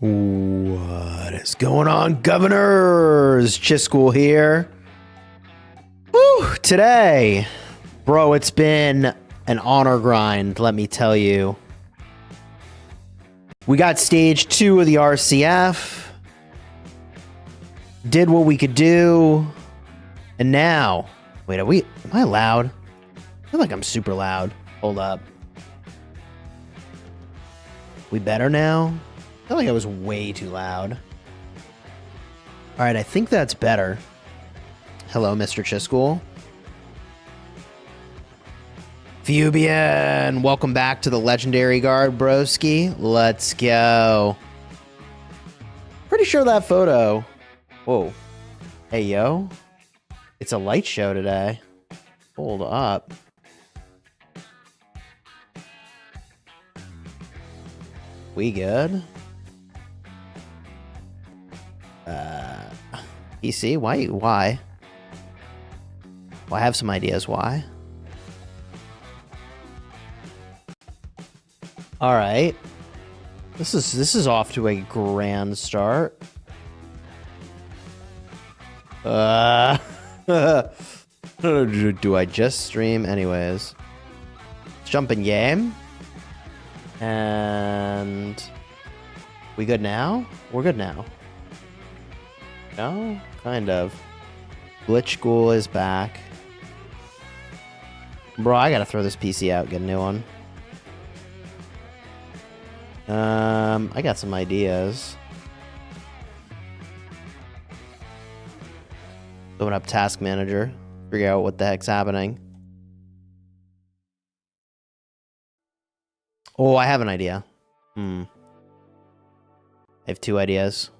What is going on, governors? Chisgule here. Woo, today, bro, it's been an honor grind, let me tell you. We got stage 2 of the RCF. Did what we could do. And now, wait, am I loud? I feel like I'm super loud. Hold up. We better now? I feel like I was way too loud. All right, I think that's better. Hello, Mr. Chisgule. Fubian, welcome back to the Legendary Guard, broski. Let's go. Pretty sure that photo... Whoa. Hey, yo. It's a light show today. Hold up. We good? PC, why? Well, I have some ideas why. All right. This is off to a grand start. Do I just stream anyways? Let's jump in game. And we good now? We're good now. No? Kind of. Glitchgule is back. Bro, I gotta throw this PC out, get a new one. I got some ideas. Open up Task Manager. Figure out what the heck's happening. Oh, I have an idea. I have 2 ideas.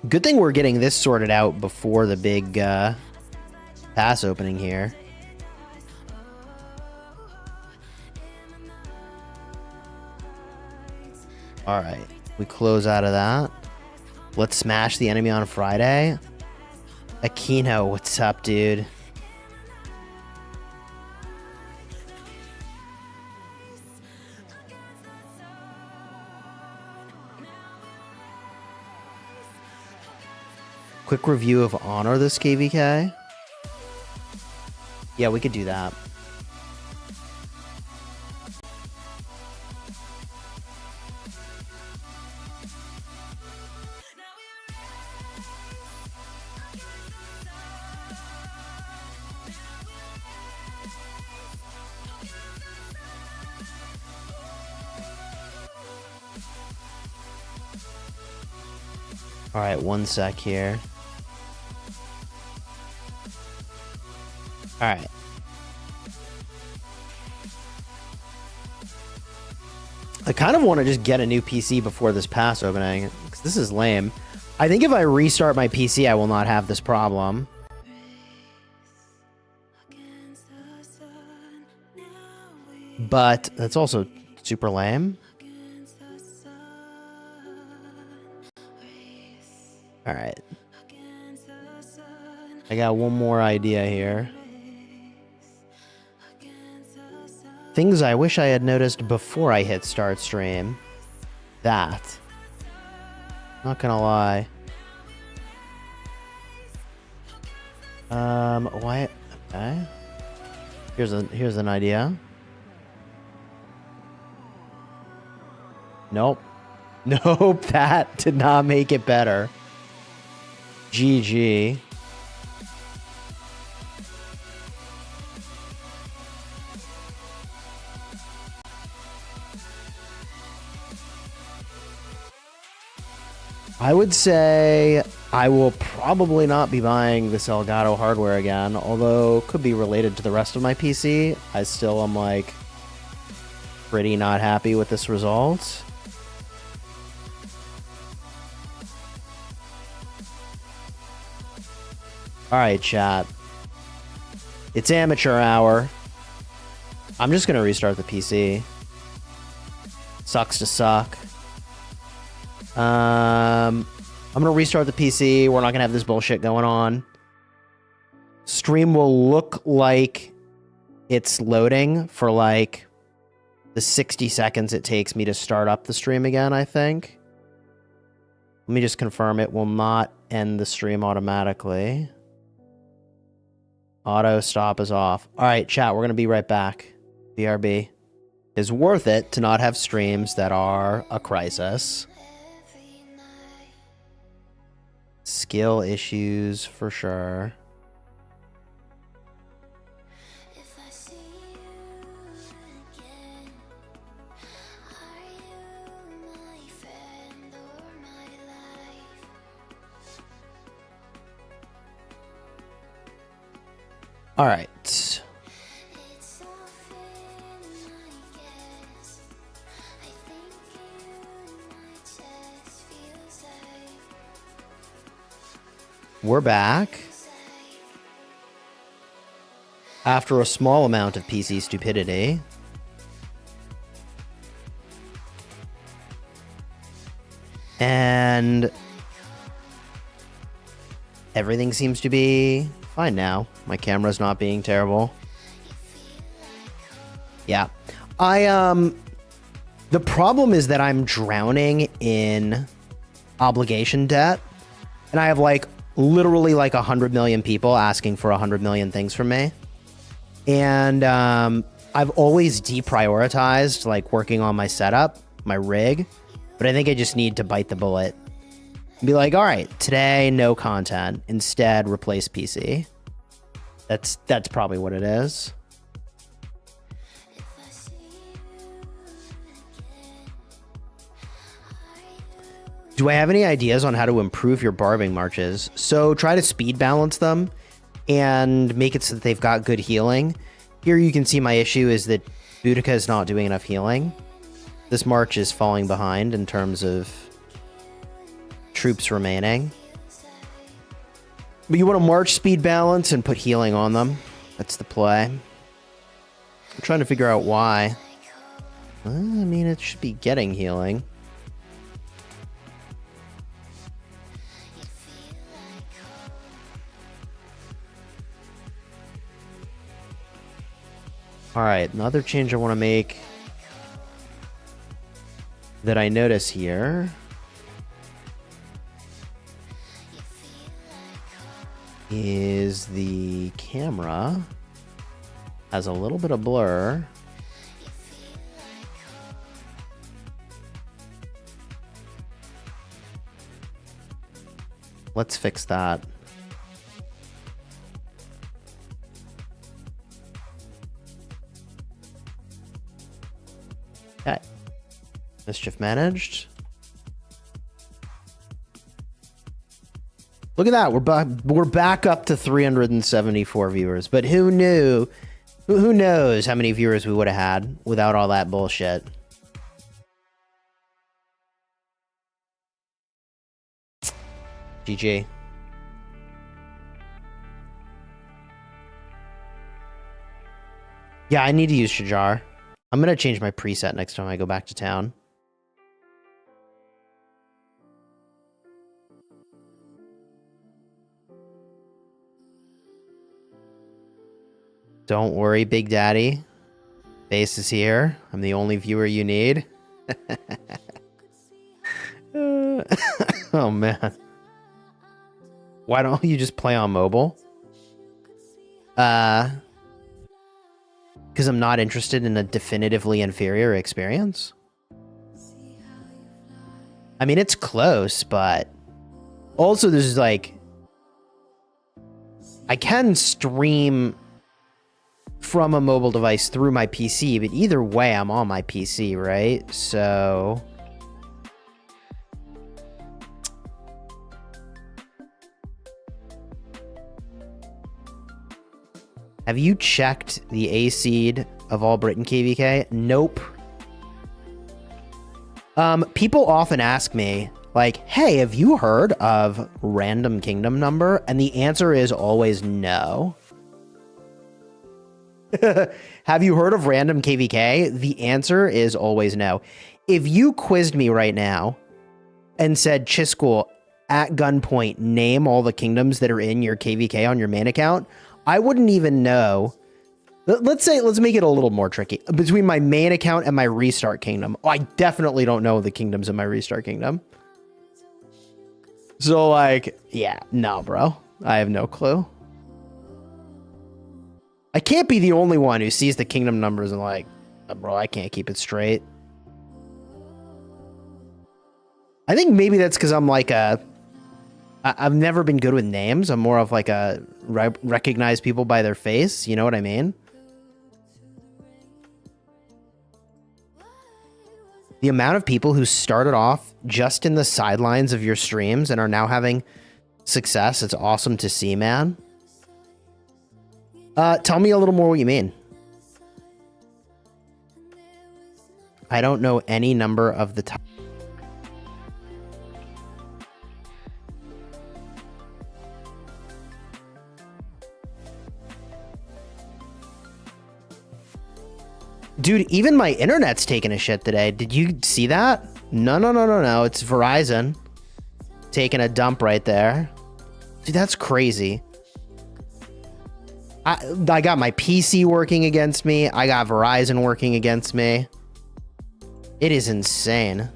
Good thing we're getting this sorted out before the big pass opening here. All right, we close out of that. Let's smash the enemy on Friday. Aquino, what's up, dude? Quick review of Honor this KVK. Yeah, we could do that. All right, one sec here. All right. I kind of want to just get a new PC before this pass opening, because this is lame. I think if I restart my PC, I will not have this problem. But that's also super lame. All right. I got one more idea here. Things I wish I had noticed before I hit start stream. That. Not gonna lie. Why? Okay. Here's an idea. Nope. Nope, that did not make it better. GG. I would say I will probably not be buying this Elgato hardware again, although it could be related to the rest of my PC. I still am like pretty not happy with this result. All right, chat. It's amateur hour. I'm just gonna restart the PC. Sucks to suck. I'm gonna restart the PC. We're not gonna have this bullshit going on. Stream will look like it's loading for like the 60 seconds it takes me to start up the stream again, I think. Let me just confirm it will not end the stream automatically. Auto stop is off. All right, chat, we're gonna be right back. BRB. It's worth it to not have streams that are a crisis. Skill issues for sure. All right. We're back. After a small amount of PC stupidity. And everything seems to be fine now. My camera's not being terrible. Yeah. The problem is that I'm drowning in obligation debt. And I have like literally like 100 million people asking for 100 million things from me. And I've always deprioritized like working on my setup, my rig. But I think I just need to bite the bullet. And be like, all right, today, no content. Instead, replace PC. That's probably what it is. Do I have any ideas on how to improve your barbing marches? So try to speed balance them and make it so that they've got good healing. Here you can see my issue is that Boudica is not doing enough healing. This march is falling behind in terms of troops remaining. But you want to march speed balance and put healing on them. That's the play. I'm trying to figure out why. I mean, it should be getting healing. Alright, another change I want to make that I notice here is the camera has a little bit of blur. Let's fix that. Okay. Mischief managed. Look at that. We're back up to 374 viewers. But who knew? Who knows how many viewers we would have had without all that bullshit? GG. Yeah, I need to use Shajar. I'm going to change my preset next time I go back to town. Don't worry, Big Daddy. Base is here. I'm the only viewer you need. Oh, man. Why don't you just play on mobile? Because I'm not interested in a definitively inferior experience. I mean, it's close, but also there's like, I can stream from a mobile device through my PC, but either way, I'm on my PC, right? So have you checked the A seed of All Britain KVK? Nope. People often ask me, like, hey, have you heard of random kingdom number? And the answer is always no. Have you heard of random KVK? The answer is always no. If you quizzed me right now and said, Chisgule, at gunpoint, name all the kingdoms that are in your KVK on your main account, I wouldn't even know. Let's make it a little more tricky. Between my main account and my restart kingdom, I definitely don't know the kingdoms in my restart kingdom. So, like, yeah, no, bro. I have no clue. I can't be the only one who sees the kingdom numbers and like, bro, I can't keep it straight. I think maybe that's because I'm like I've never been good with names. I'm more of like a recognize people by their face. You know what I mean? The amount of people who started off just in the sidelines of your streams and are now having success, it's awesome to see, man. Tell me a little more what you mean. I don't know any number of the top. Dude, even my internet's taking a shit today. Did you see that? No. It's Verizon taking a dump right there. Dude, that's crazy. I got my PC working against me. I got Verizon working against me. It is insane.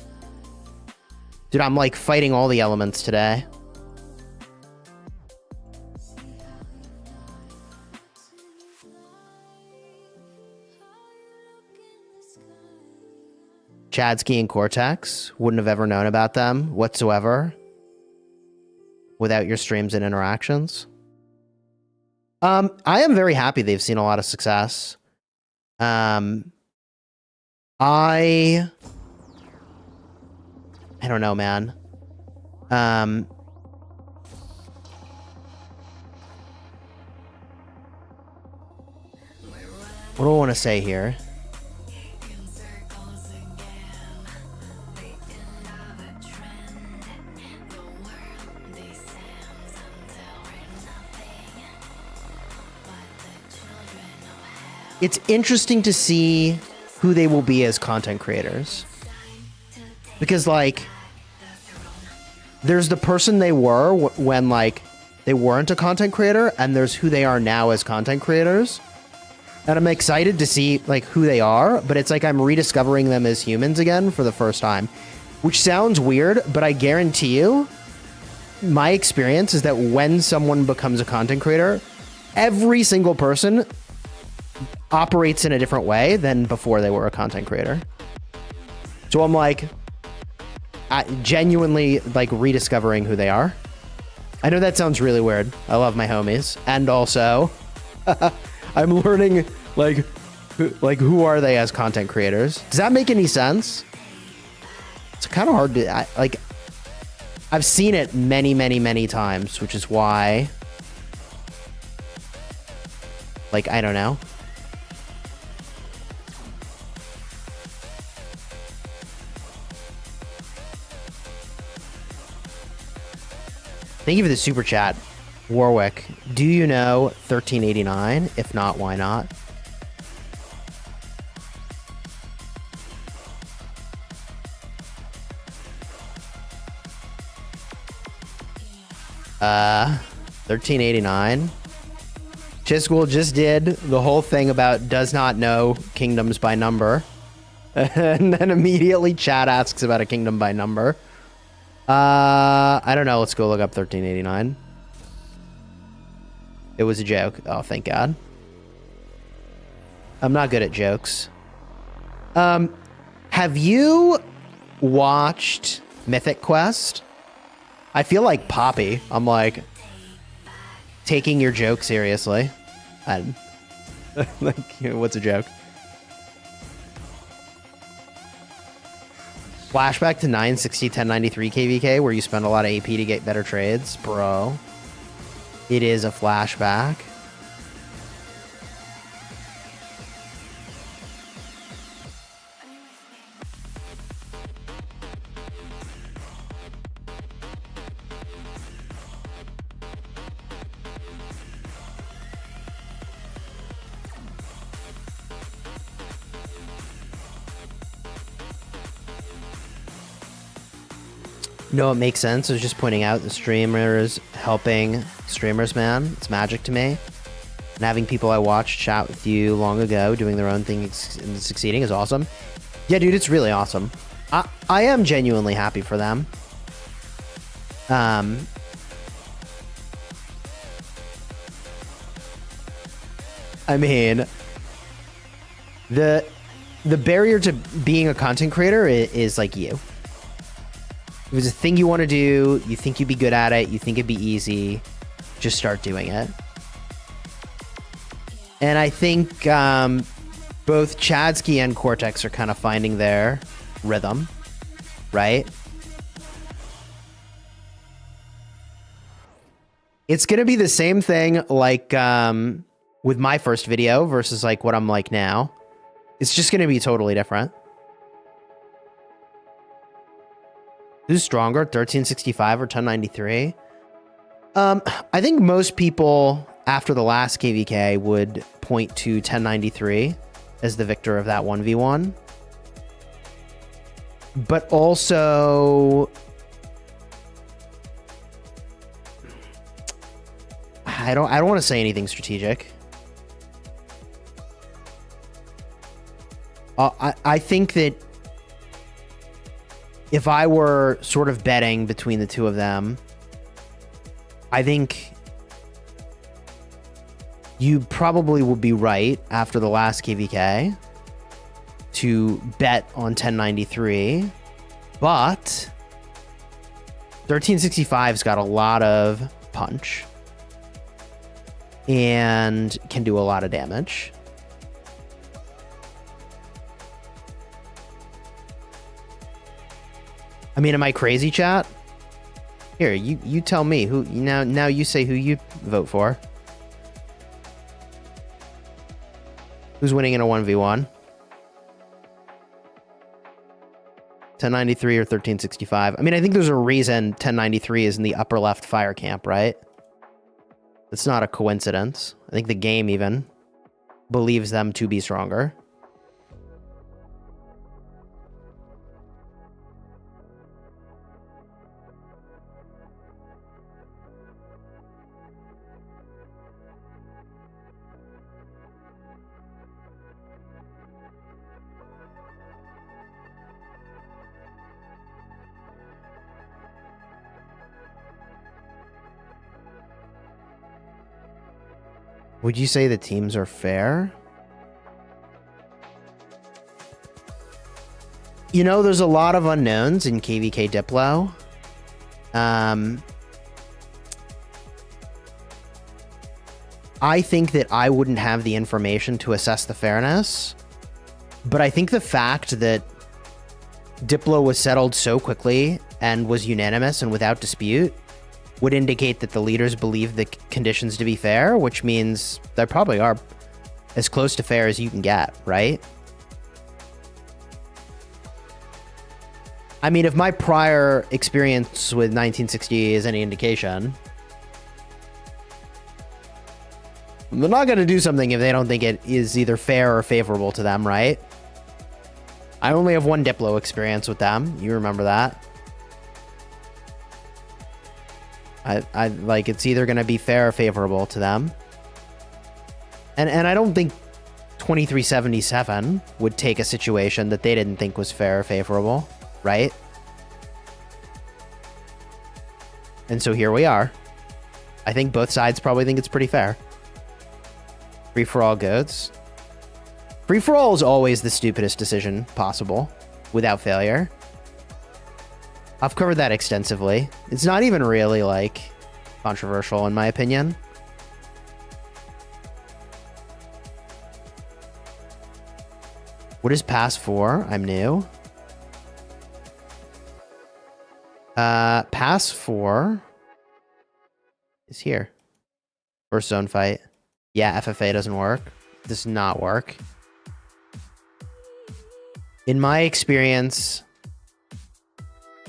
Dude, I'm like fighting all the elements today. Chadsky and Cortex, wouldn't have ever known about them whatsoever without your streams and interactions. I am very happy they've seen a lot of success. I don't know, man. What do I want to say here? It's interesting to see who they will be as content creators. Because, like, there's the person they were when, like, they weren't a content creator, and there's who they are now as content creators. And I'm excited to see, like, who they are, but it's like I'm rediscovering them as humans again for the first time. Which sounds weird, but I guarantee you, my experience is that when someone becomes a content creator, every single person operates in a different way than before they were a content creator. So I'm like, genuinely like rediscovering who they are. I know that sounds really weird. I love my homies. And also, I'm learning like who are they as content creators? Does that make any sense? It's kind of hard to, I've seen it many, many, many times, which is why, like, I don't know. Thank you for the super chat, Warwick. Do you know 1389? If not, why not? Uh, 1389. Chisgule just did the whole thing about does not know kingdoms by number. And then immediately chat asks about a kingdom by number. I don't know. Let's go look up 1389. It was a joke. Oh, thank God. I'm not good at jokes. Have you watched Mythic Quest? I feel like Poppy. I'm like taking your joke seriously. Like, what's a joke? Flashback to 960 1093 KVK where you spend a lot of AP to get better trades, bro. It is a flashback. No, it makes sense. I was just pointing out the streamers helping streamers, man. It's magic to me. And having people I watched chat with you long ago doing their own thing and succeeding is awesome. Yeah, dude, it's really awesome. I am genuinely happy for them. I mean, the barrier to being a content creator is like you. If it's a thing you want to do, you think you'd be good at it, you think it'd be easy, just start doing it. And I think both Chadsky and Cortex are kind of finding their rhythm, right? It's going to be the same thing like with my first video versus like what I'm like now. It's just going to be totally different. Who's stronger, 1365 or 1093? I think most people after the last KVK would point to 1093 as the victor of that 1v1. But also, I don't want to say anything strategic. I think that if I were sort of betting between the two of them, I think you probably would be right after the last KVK to bet on 1093, but 1365's got a lot of punch and can do a lot of damage. I mean, am I crazy, chat? Here, you tell me who now you say who you vote for. Who's winning in a 1v1? 1093 or 1365? I mean, I think there's a reason 1093 is in the upper left fire camp, right? It's not a coincidence. I think the game even believes them to be stronger. Would you say the teams are fair? You know, there's a lot of unknowns in KVK Diplo. I think that I wouldn't have the information to assess the fairness, but I think the fact that Diplo was settled so quickly and was unanimous and without dispute would indicate that the leaders believe the conditions to be fair, which means they probably are as close to fair as you can get, right? I mean, if my prior experience with 1960 is any indication, they're not going to do something if they don't think it is either fair or favorable to them, right? I only have one Diplo experience with them. You remember that? I like, it's either going to be fair or favorable to them. And I don't think 2377 would take a situation that they didn't think was fair or favorable, right? And so here we are. I think both sides probably think it's pretty fair. Free for all goes. Free for all is always the stupidest decision possible without failure. I've covered that extensively. It's not even really, like, controversial in my opinion. What is pass 4? I'm new. Pass 4 is here. First zone fight. Yeah, FFA doesn't work. Does not work. In my experience,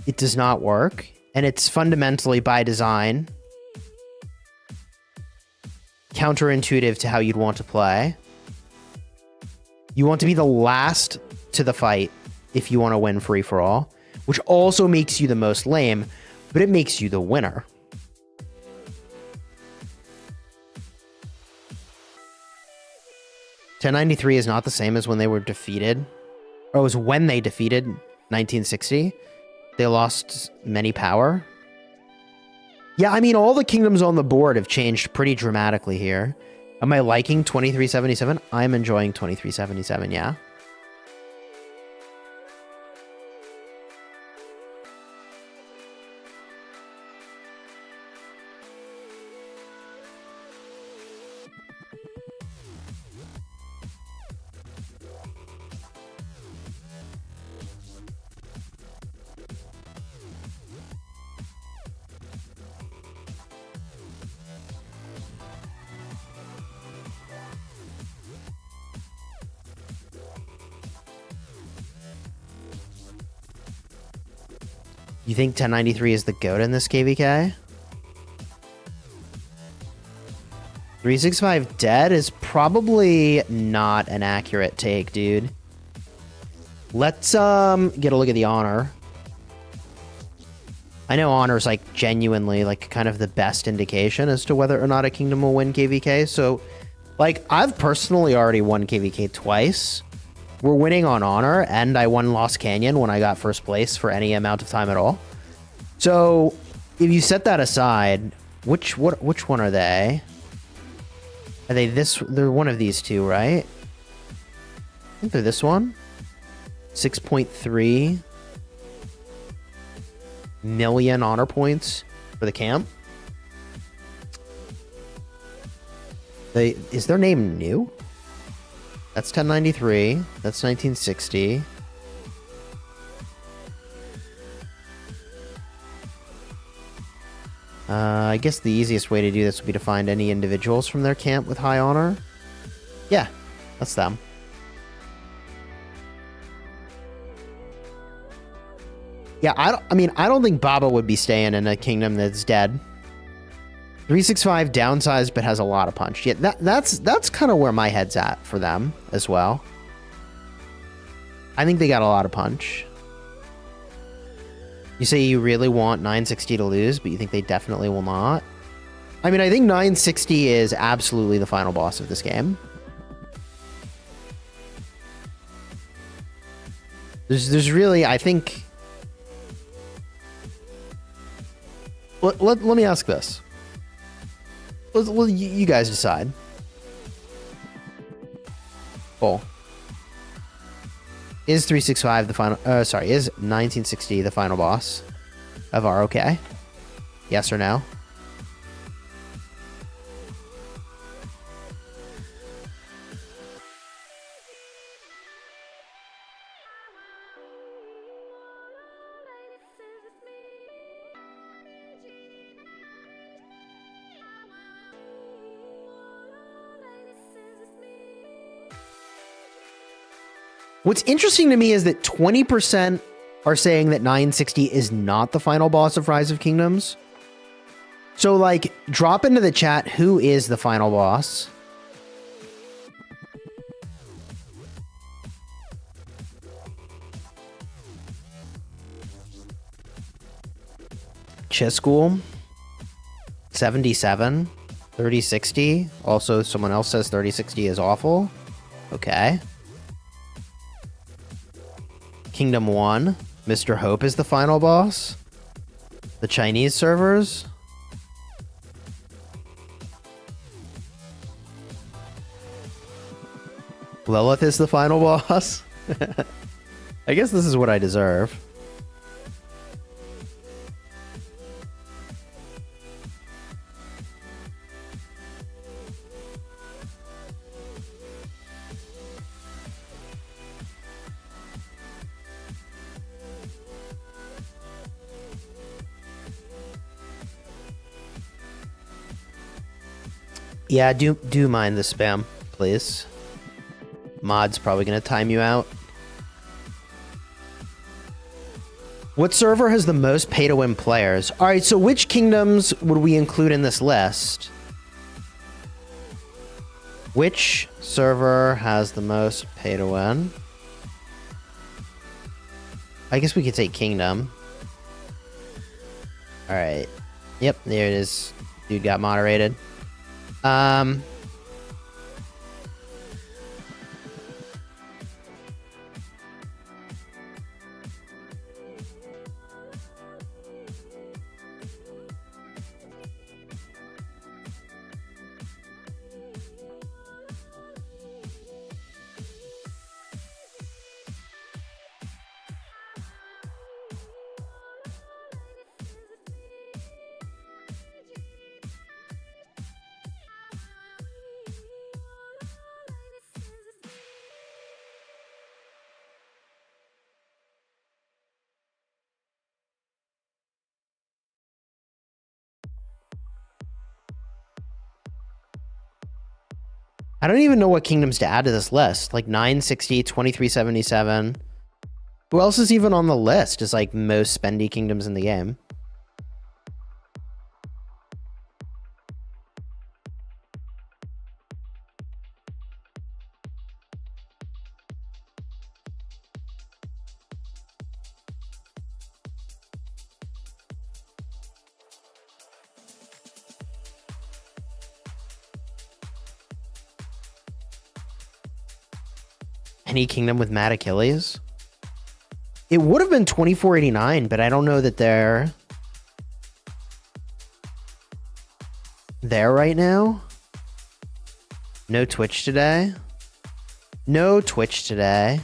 it does not work, and it's fundamentally by design counterintuitive to how you'd want to play. You want to be the last to the fight if you want to win free for all, which also makes you the most lame, but it makes you the winner. $10.93 is not the same as when they were defeated. Or it was when they defeated 1960. They lost many power. Yeah, I mean, all the kingdoms on the board have changed pretty dramatically here. Am I liking 2377? I'm enjoying 2377, yeah. You think 1093 is the GOAT in this KVK? 365 dead is probably not an accurate take, dude. Let's get a look at the honor. I know honor is like genuinely like kind of the best indication as to whether or not a kingdom will win KVK. So like I've personally already won KVK twice. We're winning on honor, and I won Lost Canyon when I got first place for any amount of time at all. So if you set that aside, which one are they? Are they this? They're one of these two, right? I think they're this one. 6.3 million honor points for the camp. Is their name new? That's 1093. That's 1960. I guess the easiest way to do this would be to find any individuals from their camp with high honor. Yeah, that's them. Yeah, I don't think Baba would be staying in a kingdom that's dead. 365 downsized but has a lot of punch. Yeah, that's kind of where my head's at for them as well. I think they got a lot of punch. You say you really want 960 to lose, but you think they definitely will not? I mean, I think 960 is absolutely the final boss of this game. There's really, I think... Let me ask this. Well, you guys decide. Cool. Is 365 the final... sorry, is 1960 the final boss of ROK? Yes or no? What's interesting to me is that 20% are saying that 960 is not the final boss of Rise of Kingdoms. So, like, drop into the chat who is the final boss. Chisgule, 77, 3060. Also, someone else says 3060 is awful. Okay. Kingdom 1, Mr. Hope is the final boss. The Chinese servers. Lilith is the final boss. I guess this is what I deserve. Yeah, do mind the spam, please. Mod's probably going to time you out. What server has the most pay-to-win players? All right, so which kingdoms would we include in this list? Which server has the most pay-to-win? I guess we could say kingdom. All right. Yep, there it is. Dude got moderated. 'I don't even know what kingdoms to add to this list. Like 960, 2377. Who else is even on the list? Is like most spendy kingdoms in the game. Any kingdom with Mad Achilles? It would have been 2489, but I don't know that they're there right now. No Twitch today. No Twitch today.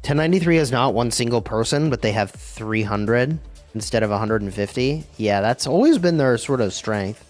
.1093 has not one single person, but they have 300 instead of 150. Yeah, that's always been their sort of strength.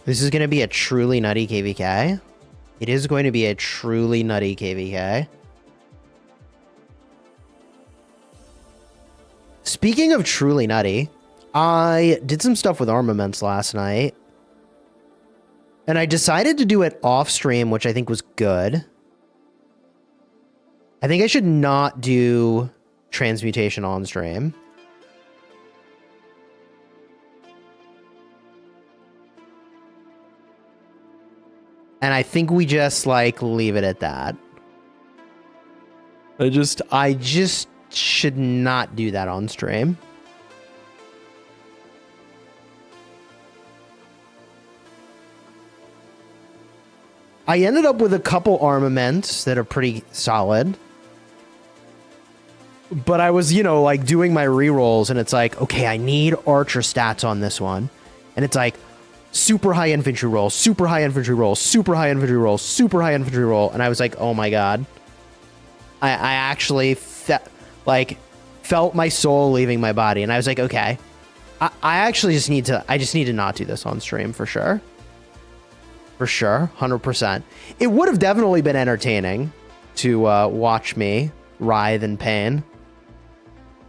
This is going to be a truly nutty KVK. It is going to be a truly nutty KVK. Speaking of truly nutty, I did some stuff with armaments last night. And I decided to do it off stream, which I think was good. I think I should not do transmutation on stream. And I think we just like leave it at that. I just should not do that on stream. I ended up with a couple armaments that are pretty solid. But I was, you know, like doing my rerolls and it's like, okay, I need archer stats on this one. And it's like super high infantry roll, super high infantry roll, super high infantry roll, super high infantry roll. And I was like, oh my God. I actually felt my soul leaving my body. And I was like, okay, I actually just need to not do this on stream for sure. For sure, 100%. It would have definitely been entertaining to watch me writhe in pain,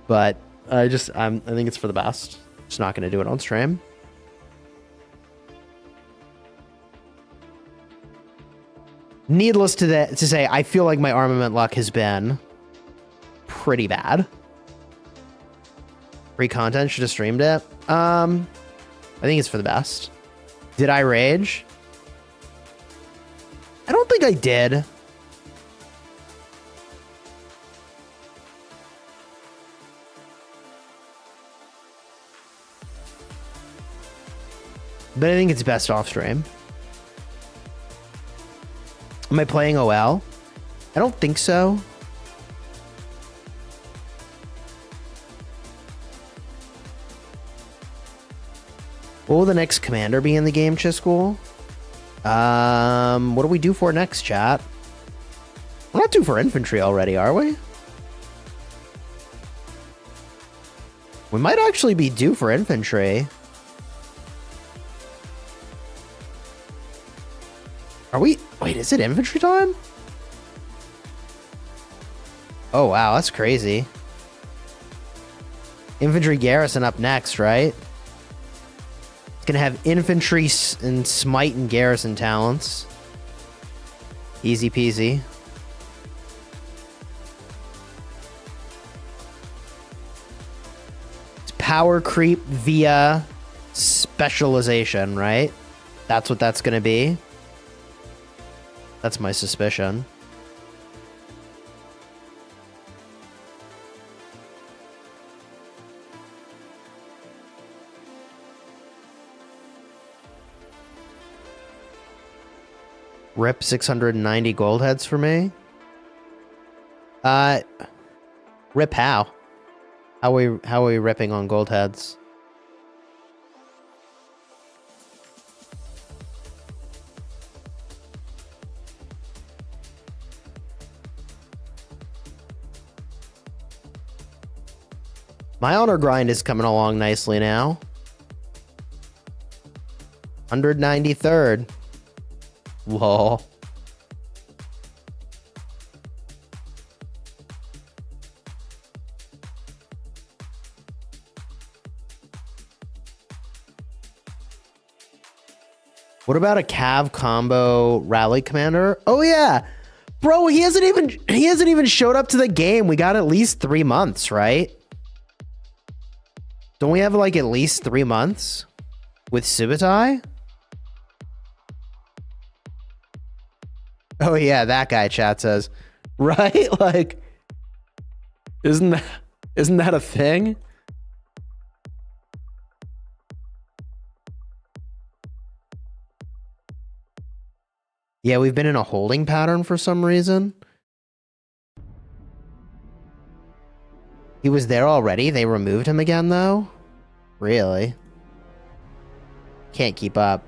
but I think it's for the best. Just not going to do it on stream. Needless to say, I feel like my armament luck has been pretty bad. Free content, should have streamed it. I think it's for the best. Did I rage? I don't think I did. But I think it's best off stream. Am I playing OL? I don't think so. What will the next commander be in the game, Chisgule? What do we do for next, chat? We're not due for infantry already, are we? We might actually be due for infantry. Are we? Wait, is it infantry time? Oh, wow, that's crazy. Infantry garrison up next, right? Gonna have infantry and smite and garrison talents. Easy peasy. It's power creep via specialization, right? That's what that's gonna be. That's my suspicion. Rip 690 gold heads for me. Rip how? How are we ripping on gold heads? My honor grind is coming along nicely now. 193rd. Lol. What about a Cav combo rally commander? Oh yeah. Bro, he hasn't even showed up to the game. We got at least 3 months, right? Don't we have like at least 3 months with Subutai? Oh yeah, that guy, chat says. Right? Like, isn't that a thing? Yeah, we've been in a holding pattern for some reason. He was there already? They removed him again, though? Really? Can't keep up.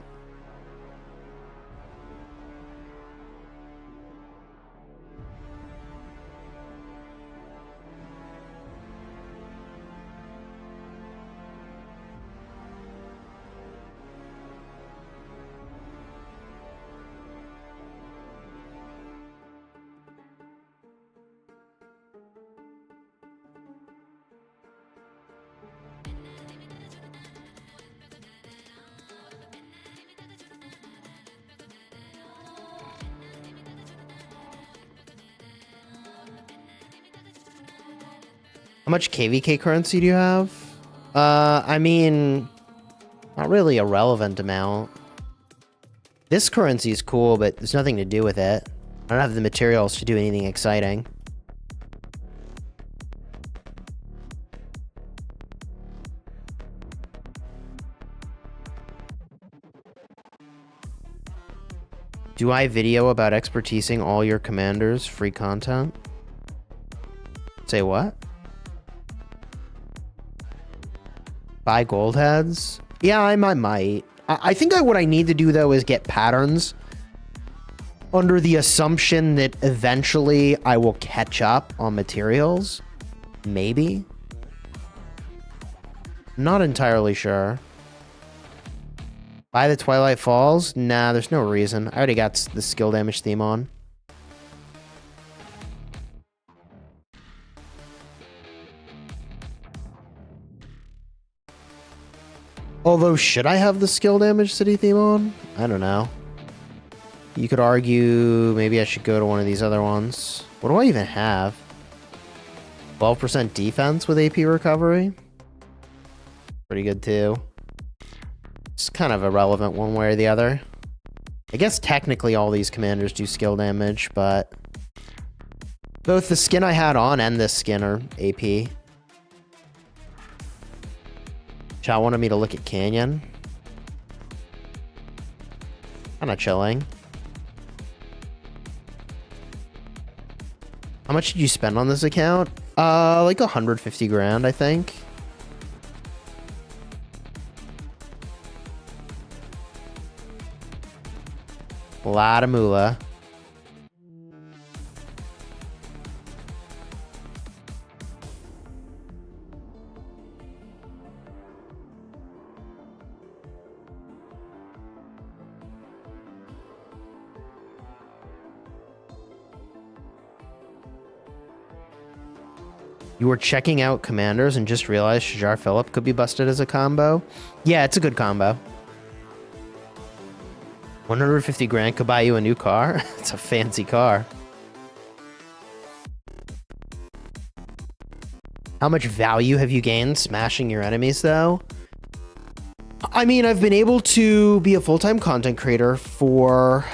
How much KVK currency do you have? I mean, not really a relevant amount. This currency is cool, but there's nothing to do with it. I don't have the materials to do anything exciting. Do I video about expertising all your commanders? Free content? Say what? Buy gold heads? Yeah, I might. I think what I need to do, though, is get patterns under the assumption that eventually I will catch up on materials. Maybe. Not entirely sure. Buy the Twilight Falls? Nah, there's no reason. I already got the skill damage theme on. Although, should I have the skill damage city theme on? I don't know. You could argue maybe I should go to one of these other ones. What do I even have? 12% defense with AP recovery? Pretty good, too. It's kind of irrelevant one way or the other. I guess technically all these commanders do skill damage, but both the skin I had on and this skin are AP. Chat wanted me to look at Canyon. Kinda chilling. How much did you spend on this account? Like 150 grand, I think. A lot of moolah. You were checking out commanders and just realized Shajar Phillip could be busted as a combo? Yeah, it's a good combo. 150 grand could buy you a new car? It's a fancy car. How much value have you gained smashing your enemies, though? I mean, I've been able to be a full-time content creator for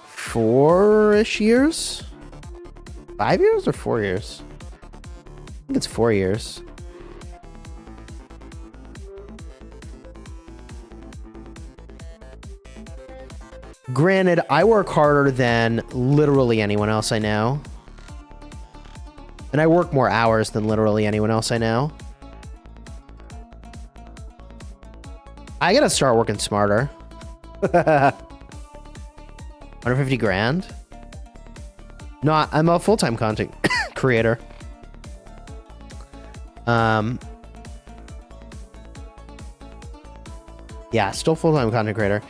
4-ish years? 5 years or 4 years? I think it's 4 years. Granted, I work harder than literally anyone else I know. And I work more hours than literally anyone else I know. I gotta start working smarter. 150 grand? No, I'm a full-time content creator. Yeah, still full-time content creator.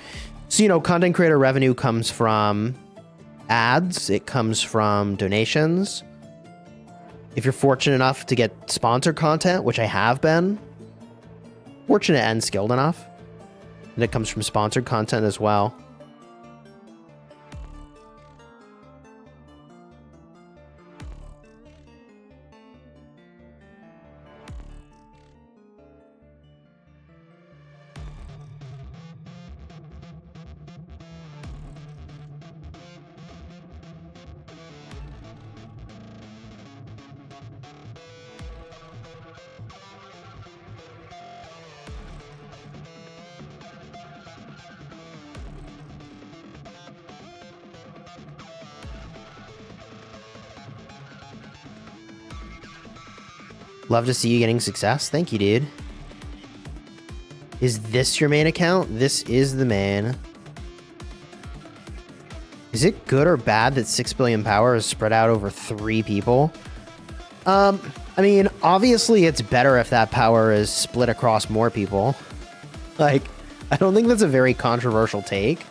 So, you know, content creator revenue comes from ads. It comes from donations. If you're fortunate enough to get sponsored content, which I have been, fortunate and skilled enough, and it comes from sponsored content as well. Love to see you getting success. Thank you, dude. Is this your main account? This is the main. Is it good or bad that 6 billion power is spread out over 3 people? I mean, obviously it's better if that power is split across more people. Like, I don't think that's a very controversial take.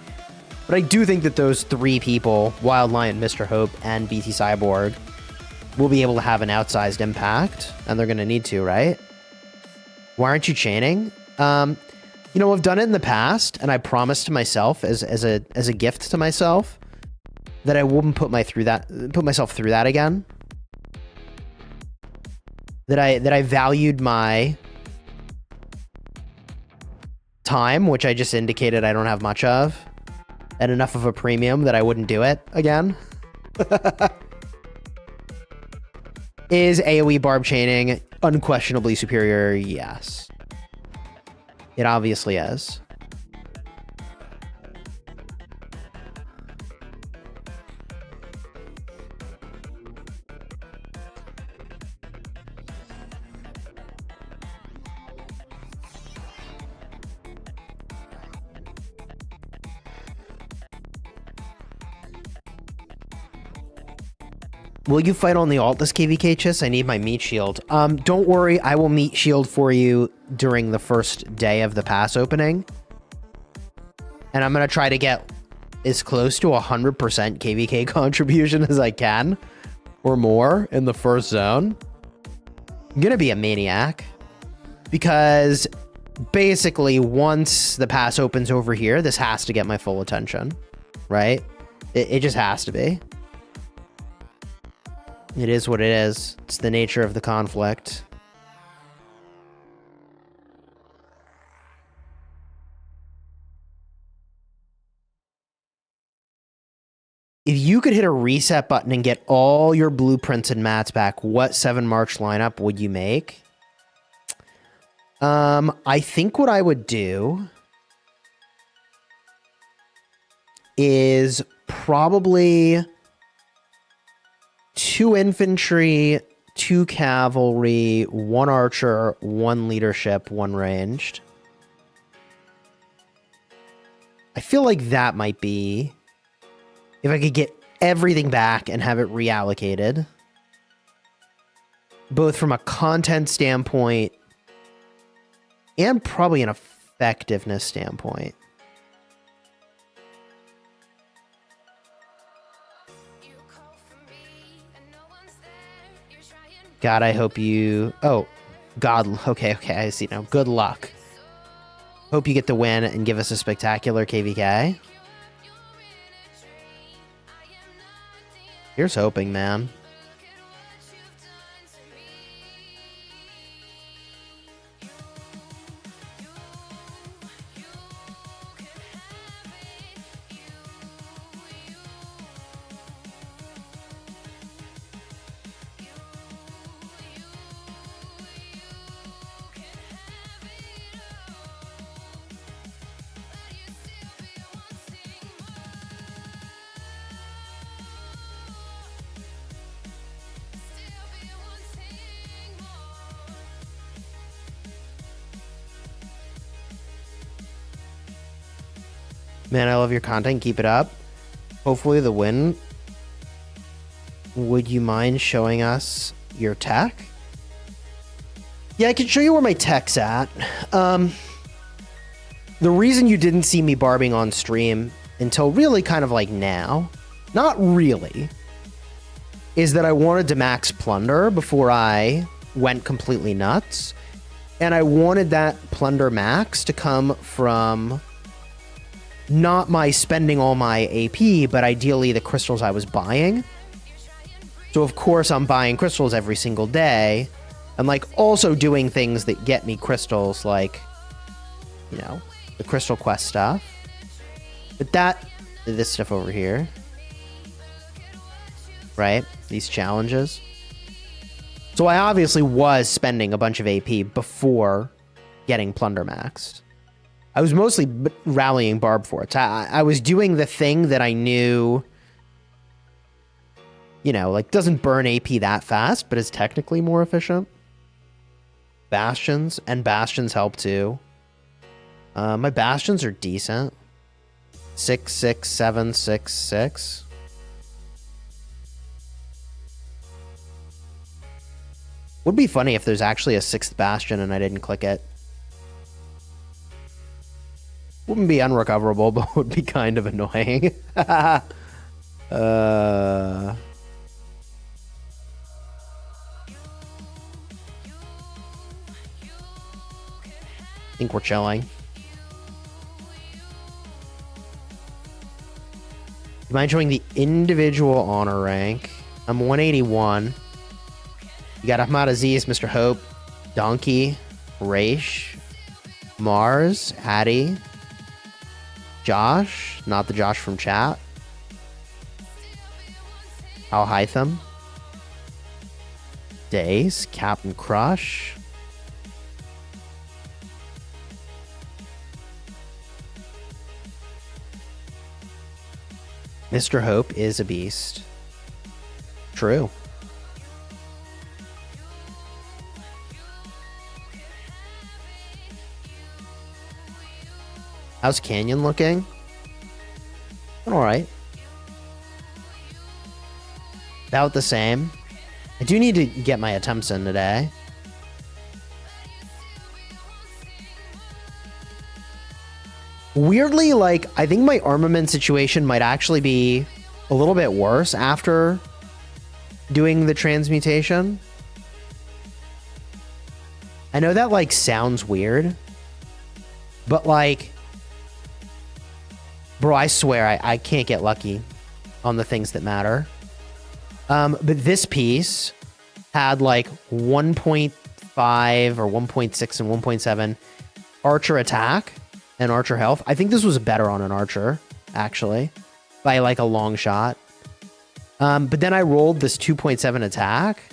But I do think that those 3 people, Wild Lion, Mr. Hope, and BT Cyborg, will be able to have an outsized impact, and they're going to need to, right? Why aren't you chaining? You know, I've done it in the past, and I promised to myself as a gift to myself that I wouldn't put myself through that again. That I valued my time, which I just indicated I don't have much of, and enough of a premium that I wouldn't do it again. Is AoE barb chaining unquestionably superior? Yes. It obviously is. Will you fight on the alt this KVK, Chis? I need my meat shield. Don't worry, I will meat shield for you during the first day of the pass opening. And I'm going to try to get as close to 100% KVK contribution as I can, or more, in the first zone. I'm going to be a maniac. Because basically, once the pass opens over here, this has to get my full attention. Right? It just has to be. It is what it is. It's the nature of the conflict. If you could hit a reset button and get all your blueprints and mats back, what 7 March lineup would you make? I think what I would do is probably 2 infantry, 2 cavalry, 1 archer, 1 leadership, 1 ranged. I feel like that might be... if I could get everything back and have it reallocated. Both from a content standpoint and probably an effectiveness standpoint. God, I hope you... oh, God. Okay, I see now. Good luck. Hope you get the win and give us a spectacular KVK. Here's hoping, man. Man, I love your content. Keep it up. Hopefully the win. Would you mind showing us your tech? Yeah, I can show you where my tech's at. The reason you didn't see me barbing on stream until really kind of like now, not really, is that I wanted to max plunder before I went completely nuts. And I wanted that plunder max to come from... not my spending all my AP, but ideally the crystals I was buying. So of course I'm buying crystals every single day. And like also doing things that get me crystals, like, you know, the crystal quest stuff. But this stuff over here. Right? These challenges. So I obviously was spending a bunch of AP before getting plunder maxed. I was mostly rallying barb forts. I was doing the thing that I knew, you know, like doesn't burn AP that fast, but is technically more efficient. Bastions, and bastions help too. My bastions are decent. 6, 6, 7, 6, 6. Would be funny if there's actually a 6th bastion and I didn't click it. Wouldn't be unrecoverable, but would be kind of annoying. I think we're chilling. You mind showing the individual honor rank? I'm 181. You got Ahmad Aziz, Mr. Hope, Donkey, Raish, Mars, Addy, Josh, not the Josh from chat, Al Hytham, Dace, Captain Crush, Mr. Hope is a beast. True. How's Canyon looking? All right. About the same. I do need to get my attempts in today. Weirdly, like, I think my armament situation might actually be a little bit worse after doing the transmutation. I know that, like, sounds weird, but, like, bro, I swear I can't get lucky on the things that matter. But this piece had, like, 1.5 or 1.6 and 1.7 archer attack and archer health. I think this was better on an archer, actually, by, like, a long shot. But then I rolled this 2.7 attack,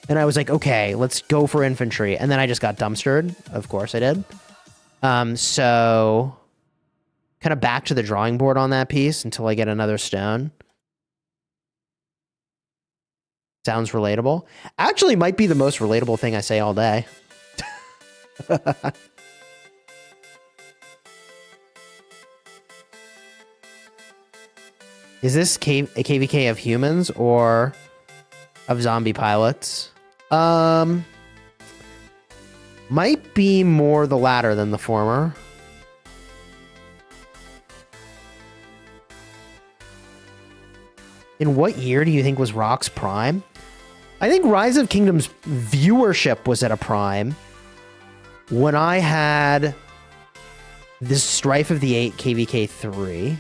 and I was like, okay, let's go for infantry. And then I just got dumpstered. Of course I did. So kind of back to the drawing board on that piece until I get another stone. Sounds relatable. Actually, might be the most relatable thing I say all day. Is this a KVK of humans or of zombie pilots? Might be more the latter than the former. In what year do you think was Rock's prime? I think Rise of Kingdoms viewership was at a prime when I had this Strife of the 8 KVK 3.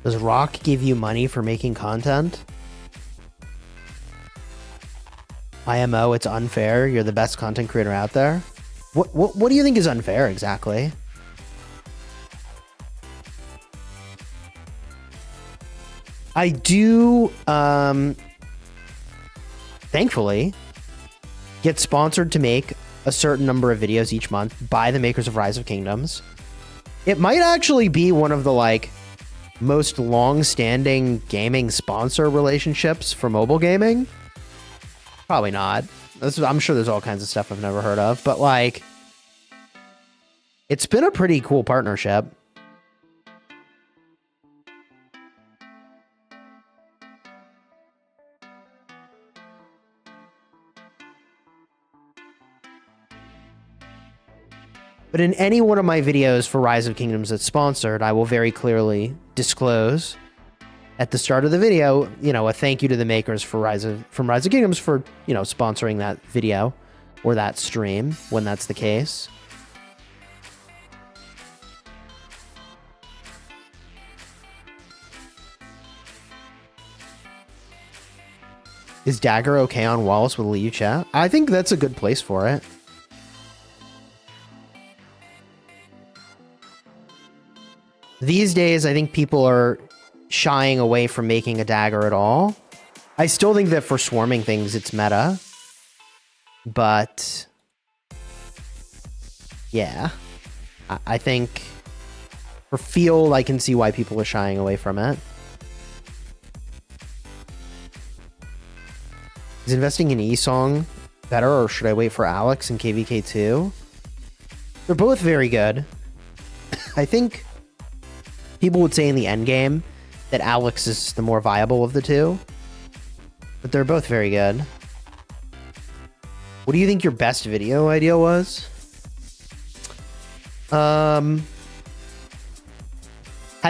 Does Rock give you money for making content? IMO, it's unfair. You're the best content creator out there. What do you think is unfair exactly? I do, thankfully, get sponsored to make a certain number of videos each month by the makers of Rise of Kingdoms. It might actually be one of the, like, most long-standing gaming sponsor relationships for mobile gaming. Probably not. I'm sure there's all kinds of stuff I've never heard of, but, like, it's been a pretty cool partnership. But in any one of my videos for Rise of Kingdoms that's sponsored, I will very clearly disclose at the start of the video, you know, a thank you to the makers for Rise of Kingdoms for, you know, sponsoring that video or that stream when that's the case. Is Dagger okay on Wallace with Liu chat? I think that's a good place for it. These days, I think people are shying away from making a dagger at all. I still think that for swarming things, it's meta. But yeah, I think for field, I can see why people are shying away from it. Is investing in eSong better, or should I wait for Alex and KVK2? They're both very good. I think people would say in the end game that Alex is the more viable of the two, but they're both very good. What do you think your best video idea was? How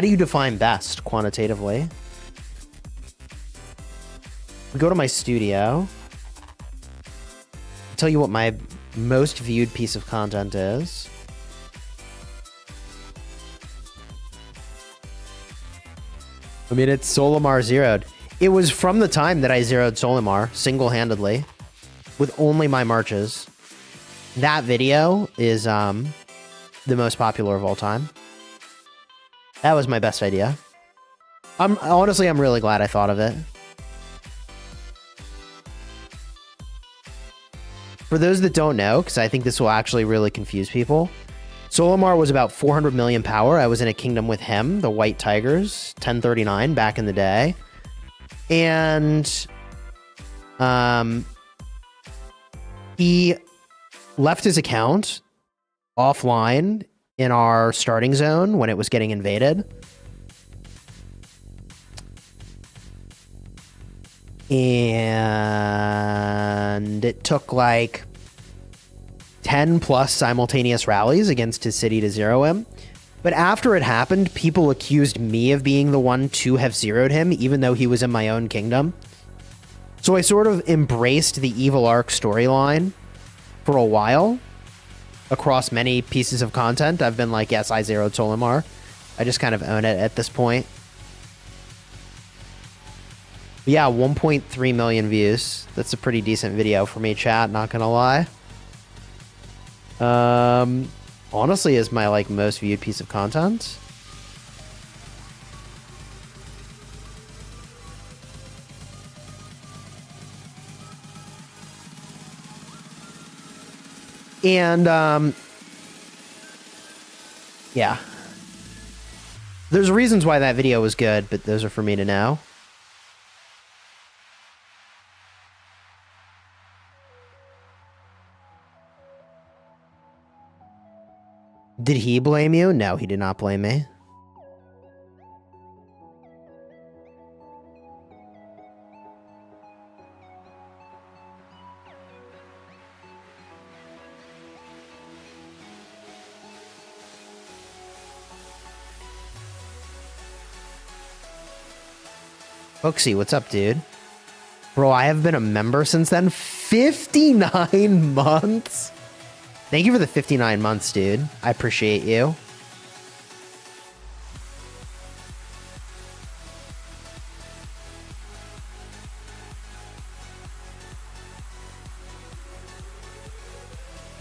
do you define best quantitatively? We go to my studio. I'll tell you what my most viewed piece of content is. I mean, it's Solimar zeroed. It was from the time that I zeroed Solimar single-handedly with only my marches. That video is the most popular of all time. That was my best idea. Honestly, I'm really glad I thought of it. For those that don't know, because I think this will actually really confuse people, Solimar was about 400 million power. I was in a kingdom with him, the White Tigers, 1039 back in the day. And he left his account offline in our starting zone when it was getting invaded. And it took like 10 plus simultaneous rallies against his city to zero him. But after it happened, people accused me of being the one to have zeroed him, even though he was in my own kingdom. So I sort of embraced the Evil Arc storyline for a while. Across many pieces of content, I've been like, yes, I zeroed Solimar. I just kind of own it at this point. But yeah, 1.3 million views. That's a pretty decent video for me, chat, not gonna lie. Honestly, is my like most viewed piece of content. And yeah. There's reasons why that video was good, but those are for me to know. Did he blame you? No, he did not blame me. Hooksy, what's up, dude? Bro, I have been a member since then. 59 months? Thank you for the 59 months, dude. I appreciate you.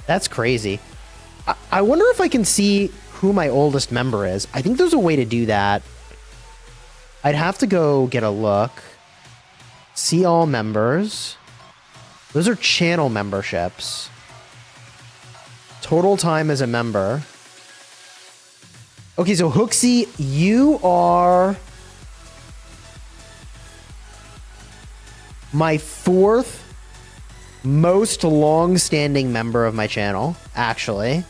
That's crazy. I wonder if I can see who my oldest member is. I think there's a way to do that. I'd have to go get a look. See all members. Those are channel memberships. Total time as a member. Okay, so Hooksy, you are my fourth most long-standing member of my channel, actually.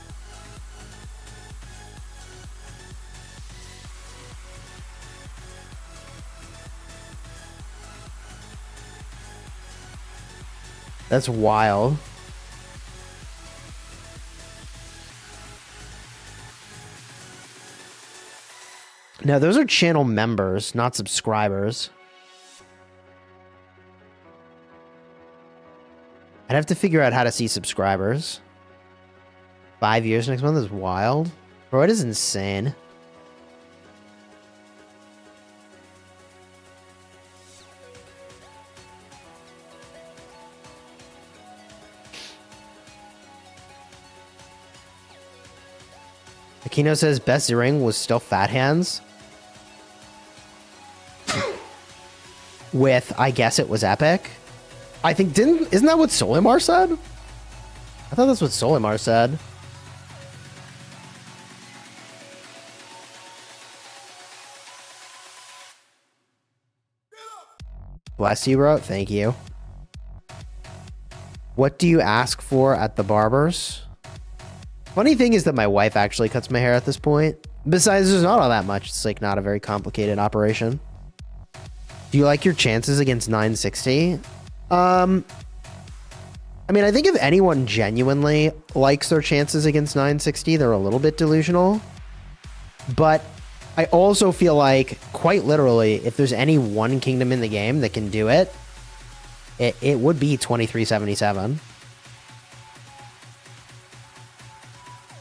That's wild. No, those are channel members, not subscribers. I'd have to figure out how to see subscribers. 5 years next month is wild. Bro, it is insane. Aquino says best zeroing was still Fat Hands. With, I guess it was Epic. I think, isn't that what Solimar said? I thought that's what Solimar said. Bless you, bro. Thank you. What do you ask for at the barber's? Funny thing is that my wife actually cuts my hair at this point. Besides, there's not all that much. It's like not a very complicated operation. Do you like your chances against 960? I mean, I think if anyone genuinely likes their chances against 960, they're a little bit delusional. But I also feel like, quite literally, if there's any one kingdom in the game that can do it, it would be 2377.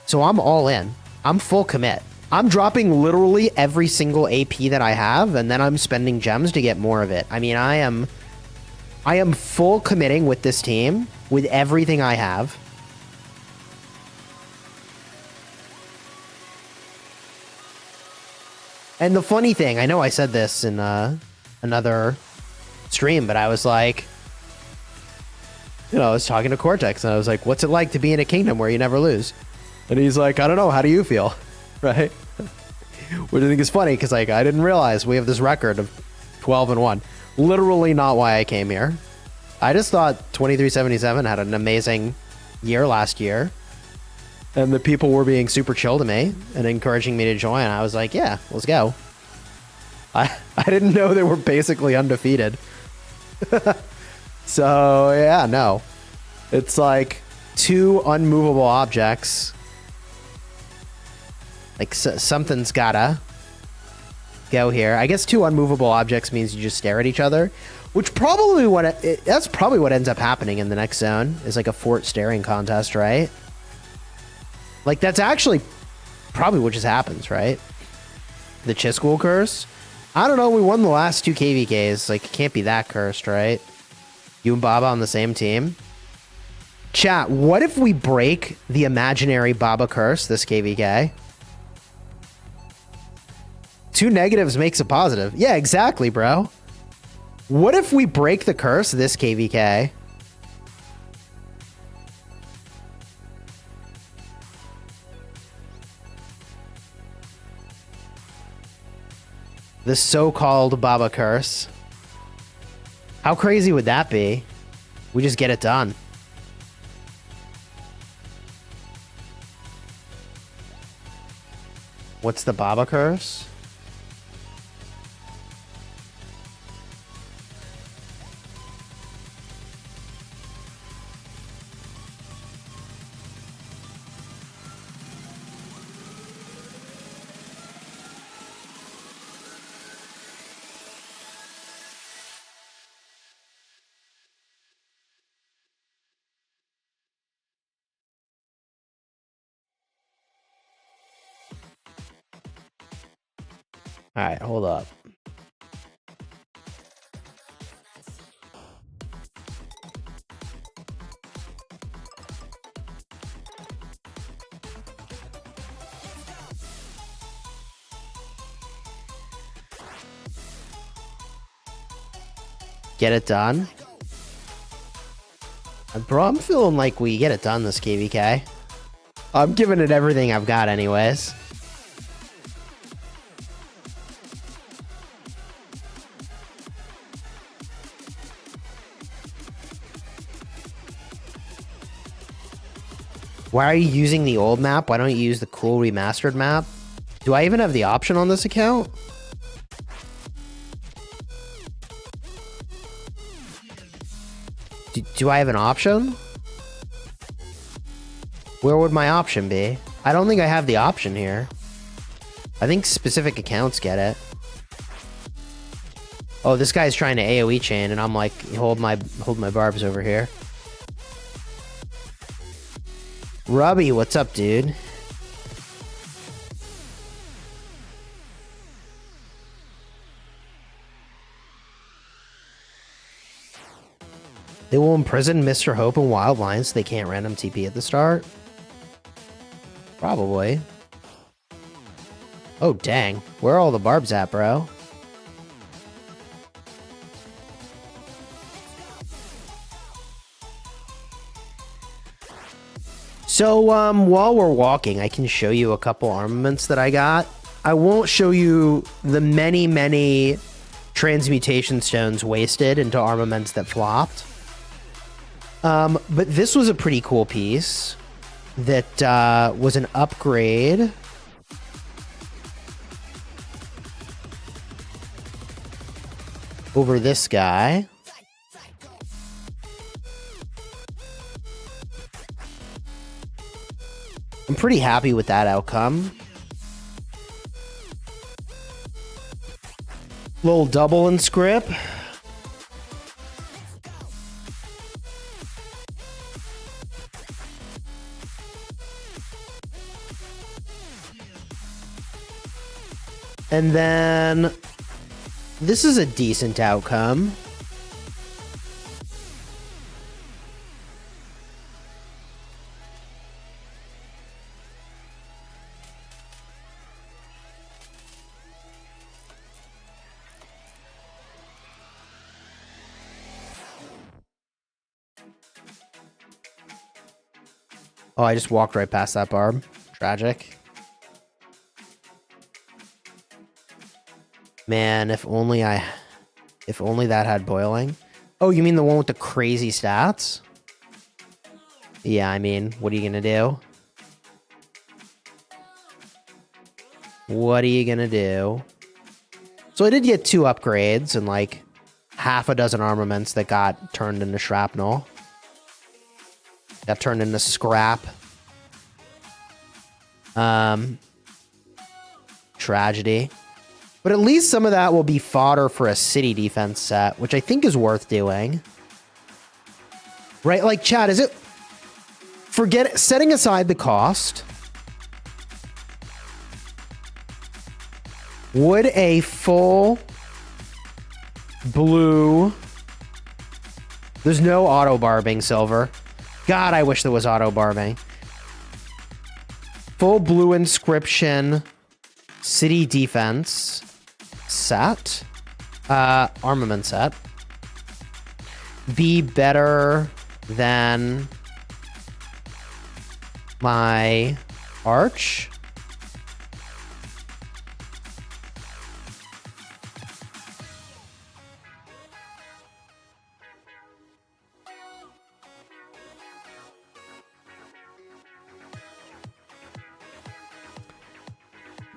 So I'm all in. I'm full commit. I'm dropping literally every single AP that I have, and then I'm spending gems to get more of it. I mean, I am full committing with this team, with everything I have. And the funny thing, I know I said this in another stream, but I was like, you know, I was talking to Cortex, and I was like, what's it like to be in a kingdom where you never lose? And he's like, I don't know, how do you feel? Right? Which I think is funny, because like, I didn't realize we have this record of 12-1. Literally not why I came here. I just thought 2377 had an amazing year last year, and the people were being super chill to me and encouraging me to join. I was like, yeah, let's go. I didn't know they were basically undefeated. So yeah, no. It's like 2 unmovable objects. Like something's gotta go here. I guess 2 unmovable objects means you just stare at each other, which probably that's probably what ends up happening in the next zone, is like a fort staring contest, right? Like that's actually probably what just happens, right? The Chisgule curse. I don't know. We won the last 2 KVKs. Like it can't be that cursed, right? You and Baba on the same team. Chat. What if we break the imaginary Baba curse this KVK? 2 negatives makes a positive. Yeah, exactly, bro. What if we break the curse this KVK? The so-called Baba curse. How crazy would that be? We just get it done. What's the Baba curse? All right, hold up. Get it done. Bro, I'm feeling like we get it done this KVK. I'm giving it everything I've got anyways. Why are you using the old map? Why don't you use the cool remastered map? Do I even have the option on this account? Do I have an option? Where would my option be? I don't think I have the option here. I think specific accounts get it. Oh, this guy's trying to AoE chain, and I'm like, hold my barbs over here. Rubby, what's up, dude? They will imprison Mr. Hope and Wildline so they can't random TP at the start? Probably. Oh, dang. Where are all the barbs at, bro? So, while we're walking, I can show you a couple armaments that I got. I won't show you the many, many transmutation stones wasted into armaments that flopped. But this was a pretty cool piece that was an upgrade over this guy. I'm pretty happy with that outcome. Little double in script. And then this is a decent outcome. Oh, I just walked right past that barb. Tragic. Man, if only that had boiling. Oh, you mean the one with the crazy stats? Yeah, I mean, what are you gonna do? What are you gonna do? So I did get 2 upgrades and like half a dozen armaments that got turned into shrapnel. Got turned into scrap. Tragedy. But at least some of that will be fodder for a city defense set, which I think is worth doing. Right? Like, Chad, is it... Forget... Setting aside the cost... Would a full... blue... There's no auto-barbing, Silver. God, I wish there was auto-barbing. Full blue inscription... City defense... set, armament set, be better than my arch.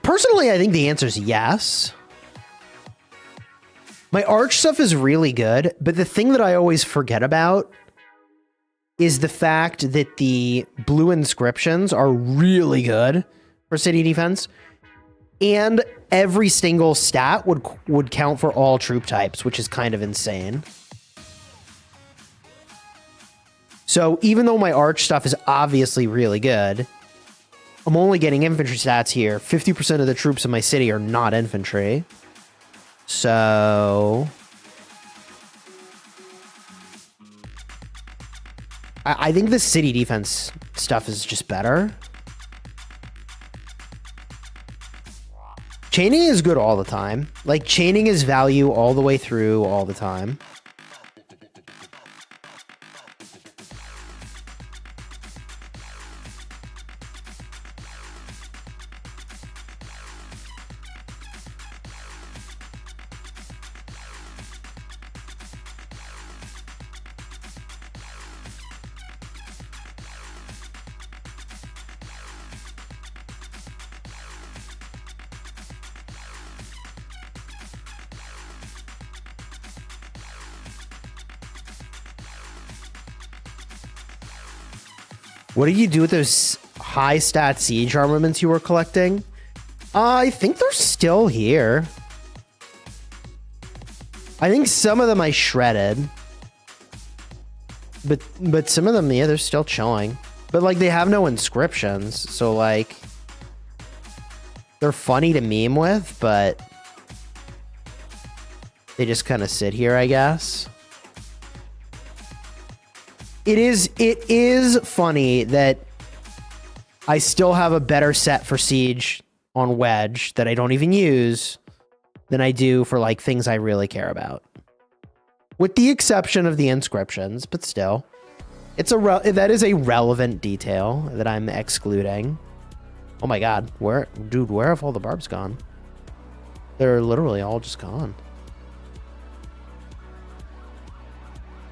Personally, I think the answer is yes. My arch stuff is really good, but the thing that I always forget about is the fact that the blue inscriptions are really good for city defense, and every single stat would count for all troop types, which is kind of insane. So even though my arch stuff is obviously really good, I'm only getting infantry stats here. 50% of the troops in my city are not infantry. So I think the city defense stuff is just better. Chaining is good all the time. Like, chaining is value all the way through all the time. What do you do with those high stat siege armaments you were collecting? I think they're still here. I think some of them I shredded. But some of them, yeah, they're still chilling. But like, they have no inscriptions, so like, they're funny to meme with, but they just kind of sit here, I guess. It is funny that I still have a better set for Siege on Wedge that I don't even use than I do for like things I really care about. With the exception of the inscriptions, but still. That is a relevant detail that I'm excluding. Oh my god, where have all the barbs gone? They're literally all just gone.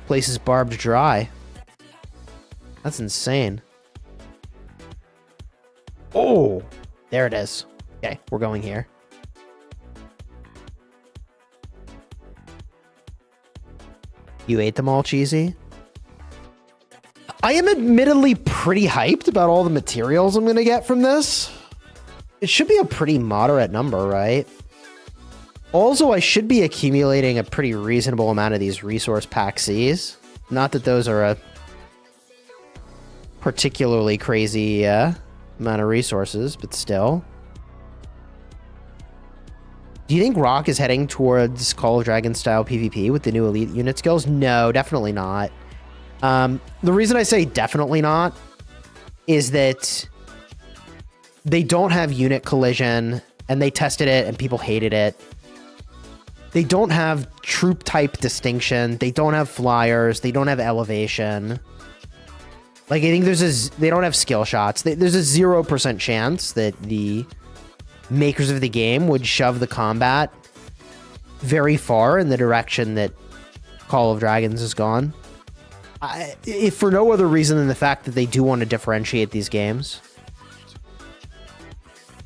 Place is barbed dry. That's insane. Oh, there it is. Okay, we're going here. You ate them all, Cheesy? I am admittedly pretty hyped about all the materials I'm going to get from this. It should be a pretty moderate number, right? Also, I should be accumulating a pretty reasonable amount of these resource pack Cs. Not that those are a particularly crazy amount of resources, but still. Do you think Rock is heading towards Call of Dragons style PvP with the new elite unit skills? No, definitely not. The reason I say definitely not is that they don't have unit collision, and they tested it and people hated it. They don't have troop type distinction. They don't have flyers. They don't have elevation. Like, I think they don't have skill shots. There's a 0% chance that the makers of the game would shove the combat very far in the direction that Call of Dragons has gone. If for no other reason than the fact that they do want to differentiate these games.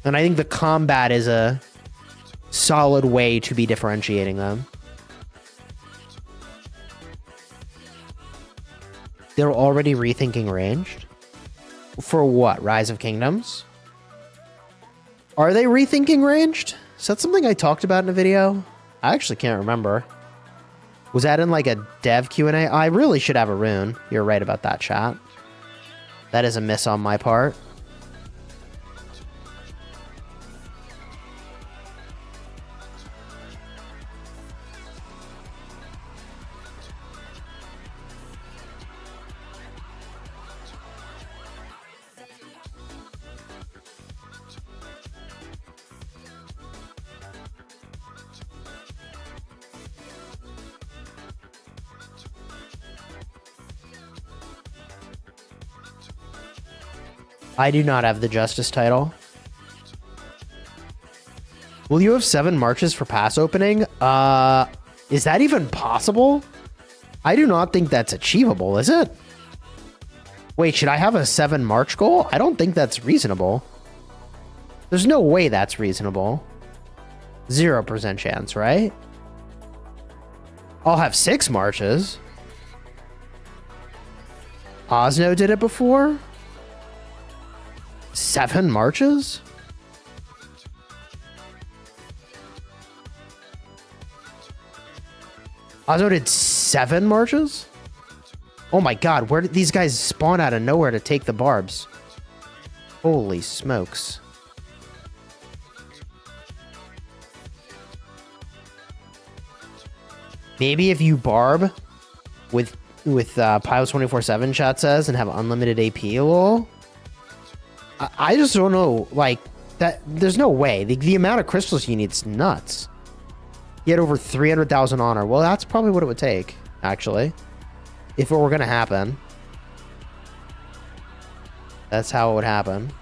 And I think the combat is a solid way to be differentiating them. They're already rethinking ranged? For what? Rise of Kingdoms? Are they rethinking ranged? Is that something I talked about in a video? I actually can't remember. Was that in like a dev Q&A? I really should have a rune. You're right about that, chat. That is a miss on my part. I do not have the Justice title. Will you have 7 marches for pass opening? Is that even possible? I do not think that's achievable, is it? Wait, should I have a 7 march goal? I don't think that's reasonable. There's no way that's reasonable. 0% chance, right? I'll have 6 marches. Osno did it before? 7 marches? Osno did 7 marches? Oh my god, where did these guys spawn out of nowhere to take the barbs? Holy smokes. Maybe if you barb with Piles 24/7, chat says, and have unlimited AP, lol. I just don't know, like, that. There's no way. The amount of crystals you need is nuts. You had over 300,000 honor. Well, that's probably what it would take, actually. If it were going to happen. That's how it would happen.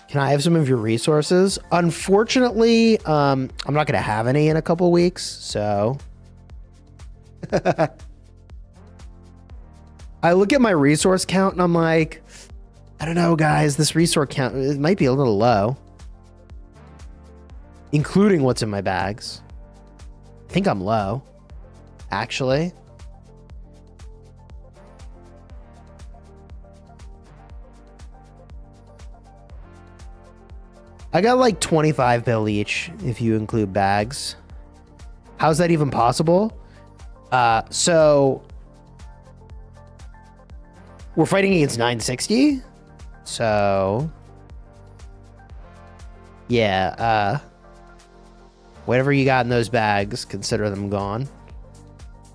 Can I have some of your resources? Unfortunately, I'm not going to have any in a couple weeks, so... I look at my resource count and I'm like, I don't know, guys, this resource count, it might be a little low. Including what's in my bags. I think I'm low, actually. I got like 25 bill each if you include bags. How's that even possible? So we're fighting against 960. So yeah, whatever you got in those bags, consider them gone.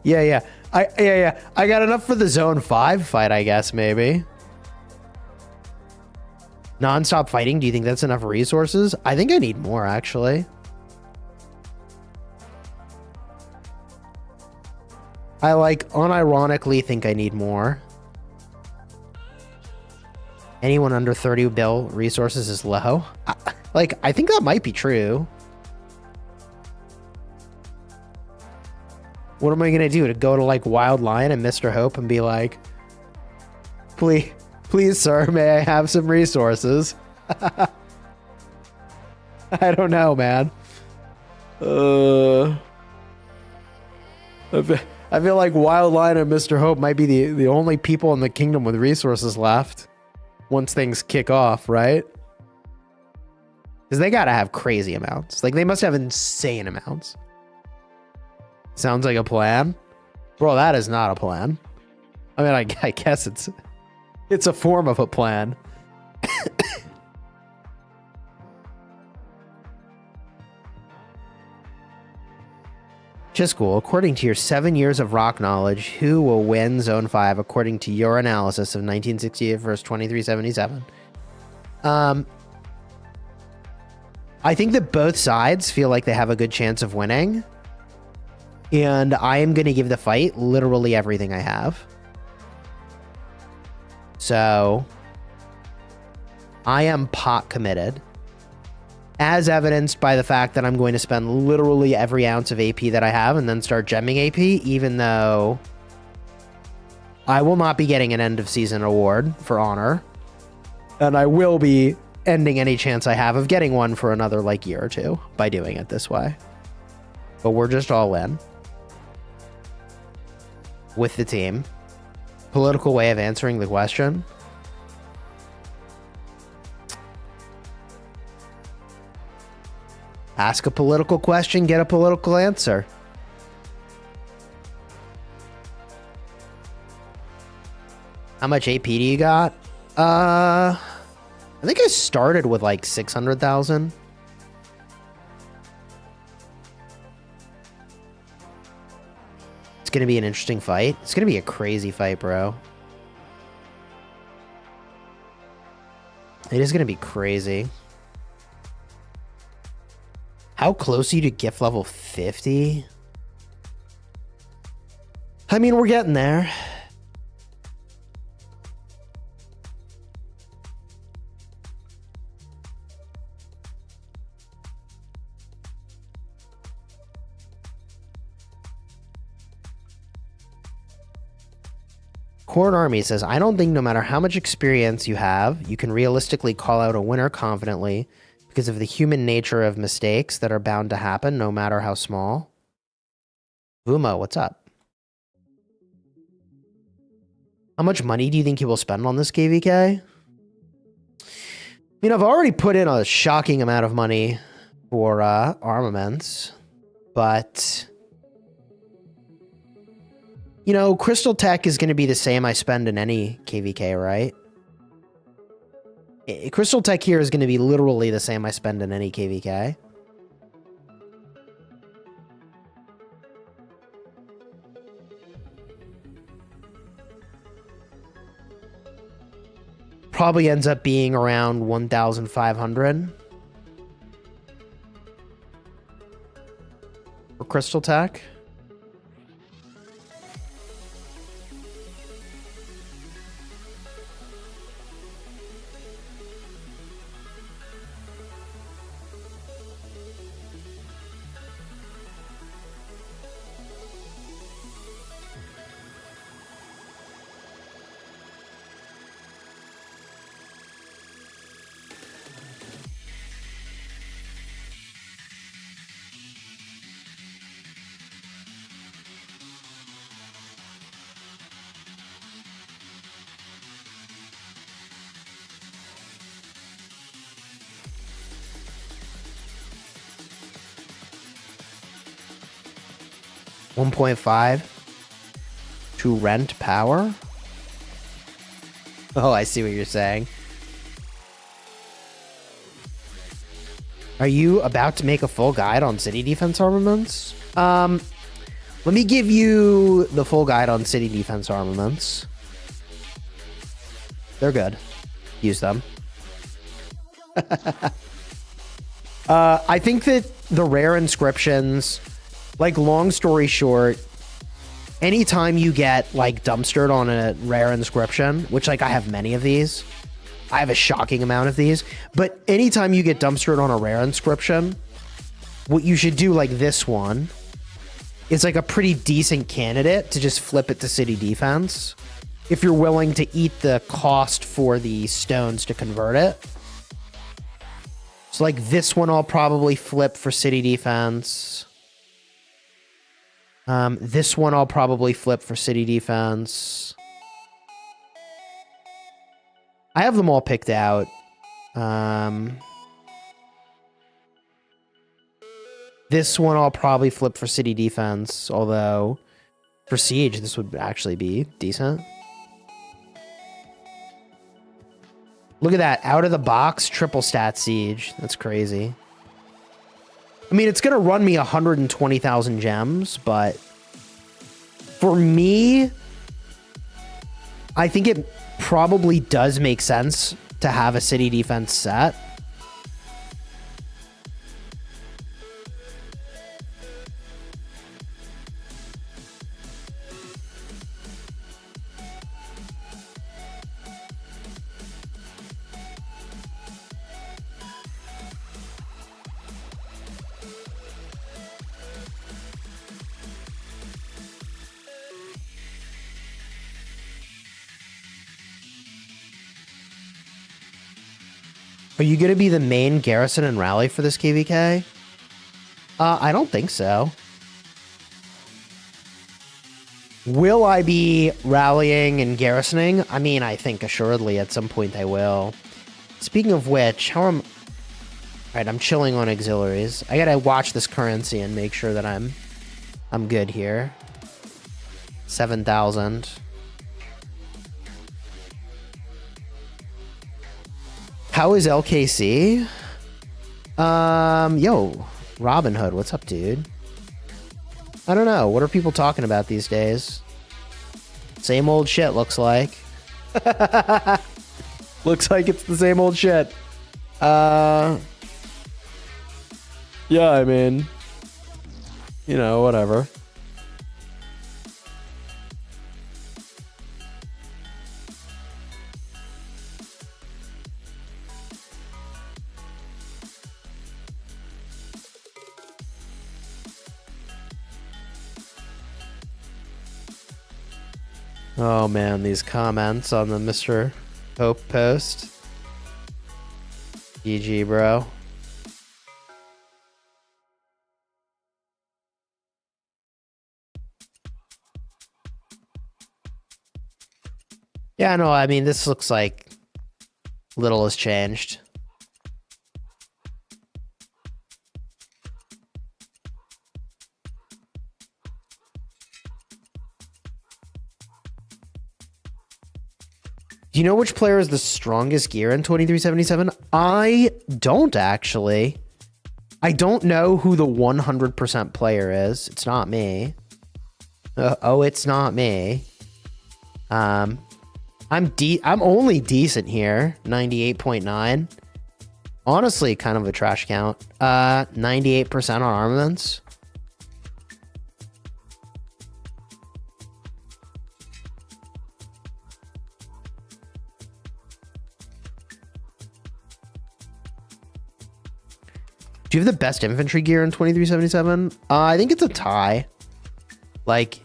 Yeah. I got enough for the zone 5 fight, I guess, maybe. Non-stop fighting, do you think that's enough resources? I think I need more, actually. I like unironically think I need more. Anyone under 30 bill resources is low. I think that might be true. What am I gonna do? To go to like Wild Lion and Mr. Hope and be like, please, sir, may I have some resources? I don't know, man. I feel like Wild Lion and Mr. Hope might be the only people in the kingdom with resources left once things kick off, right? Because they gotta have crazy amounts. Like, they must have insane amounts. Sounds like a plan. Bro, that is not a plan. I mean, I guess it's a form of a plan. Chisgule, according to your 7 years of rock knowledge, who will win Zone 5 according to your analysis of 1968 versus 2377? I think that both sides feel like they have a good chance of winning. And I am going to give the fight literally everything I have. So I am pot committed, as evidenced by the fact that I'm going to spend literally every ounce of AP that I have and then start gemming AP, even though I will not be getting an end of season award for honor. And I will be ending any chance I have of getting one for another like year or two by doing it this way. But we're just all in with the team. Political way of answering the question. Ask a political question, get a political answer. How much AP do you got? I think I started with like 600,000. It's going to be an interesting fight. It's going to be a crazy fight, bro. It is going to be crazy. How close are you to gift level 50? I mean, we're getting there. Corn Army says, I don't think no matter how much experience you have, you can realistically call out a winner confidently because of the human nature of mistakes that are bound to happen, no matter how small. Vuma, what's up? How much money do you think he will spend on this KVK? I mean, I've already put in a shocking amount of money for armaments, but you know, Crystal Tech is going to be the same I spend in any KVK, right? Crystal Tech here is going to be literally the same I spend in any KVK. Probably ends up being around 1,500 for Crystal Tech. 1.5 to rent power. Oh, I see what you're saying. Are you about to make a full guide on city defense armaments? Let me give you the full guide on city defense armaments. They're good. Use them. I think that the rare inscriptions, like, long story short, anytime you get, like, dumpstered on a rare inscription, which, like, I have many of these. I have a shocking amount of these. But anytime you get dumpstered on a rare inscription, what you should do, like this one, is, like, a pretty decent candidate to just flip it to city defense. If you're willing to eat the cost for the stones to convert it. So, like, this one I'll probably flip for city defense. This one I'll probably flip for city defense. I have them all picked out. This one I'll probably flip for city defense, although for siege, this would actually be decent. Look at that. Out of the box, triple stat siege. That's crazy. I mean, it's going to run me 120,000 gems, but for me, I think it probably does make sense to have a city defense set. Are you going to be the main garrison and rally for this KVK? I don't think so. Will I be rallying and garrisoning? I mean, I think assuredly at some point I will. Speaking of which, how am... Alright, I'm chilling on auxiliaries. I gotta watch this currency and make sure that I'm good here. 7,000. How is LKC? Yo, Robin Hood, what's up, dude? I don't know. What are people talking about these days? Same old shit, looks like. Looks like it's the same old shit. Yeah, I mean, you know, whatever. Oh man, these comments on the Mr. Hope post. GG, bro. Yeah, no, I mean, this looks like little has changed. Do you know which player is the strongest gear in 2377? I don't, actually. I don't know who the 100% player is. It's not me. Oh, it's not me. I'm only decent here. 98.9. Honestly, kind of a trash count. 98% on armaments. Do you have the best infantry gear in 2377? I think it's a tie. Like,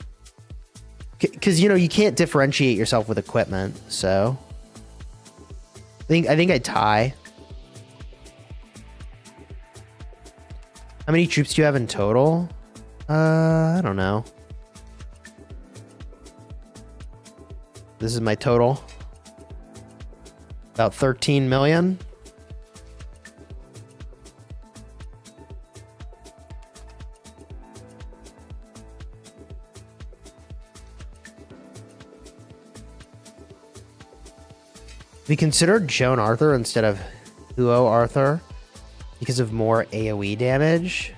because, you know, you can't differentiate yourself with equipment, so I think I tie. How many troops do you have in total? I don't know. This is my total. About 13 million. We considered Joan Arthur instead of Huo Arthur because of more AoE damage.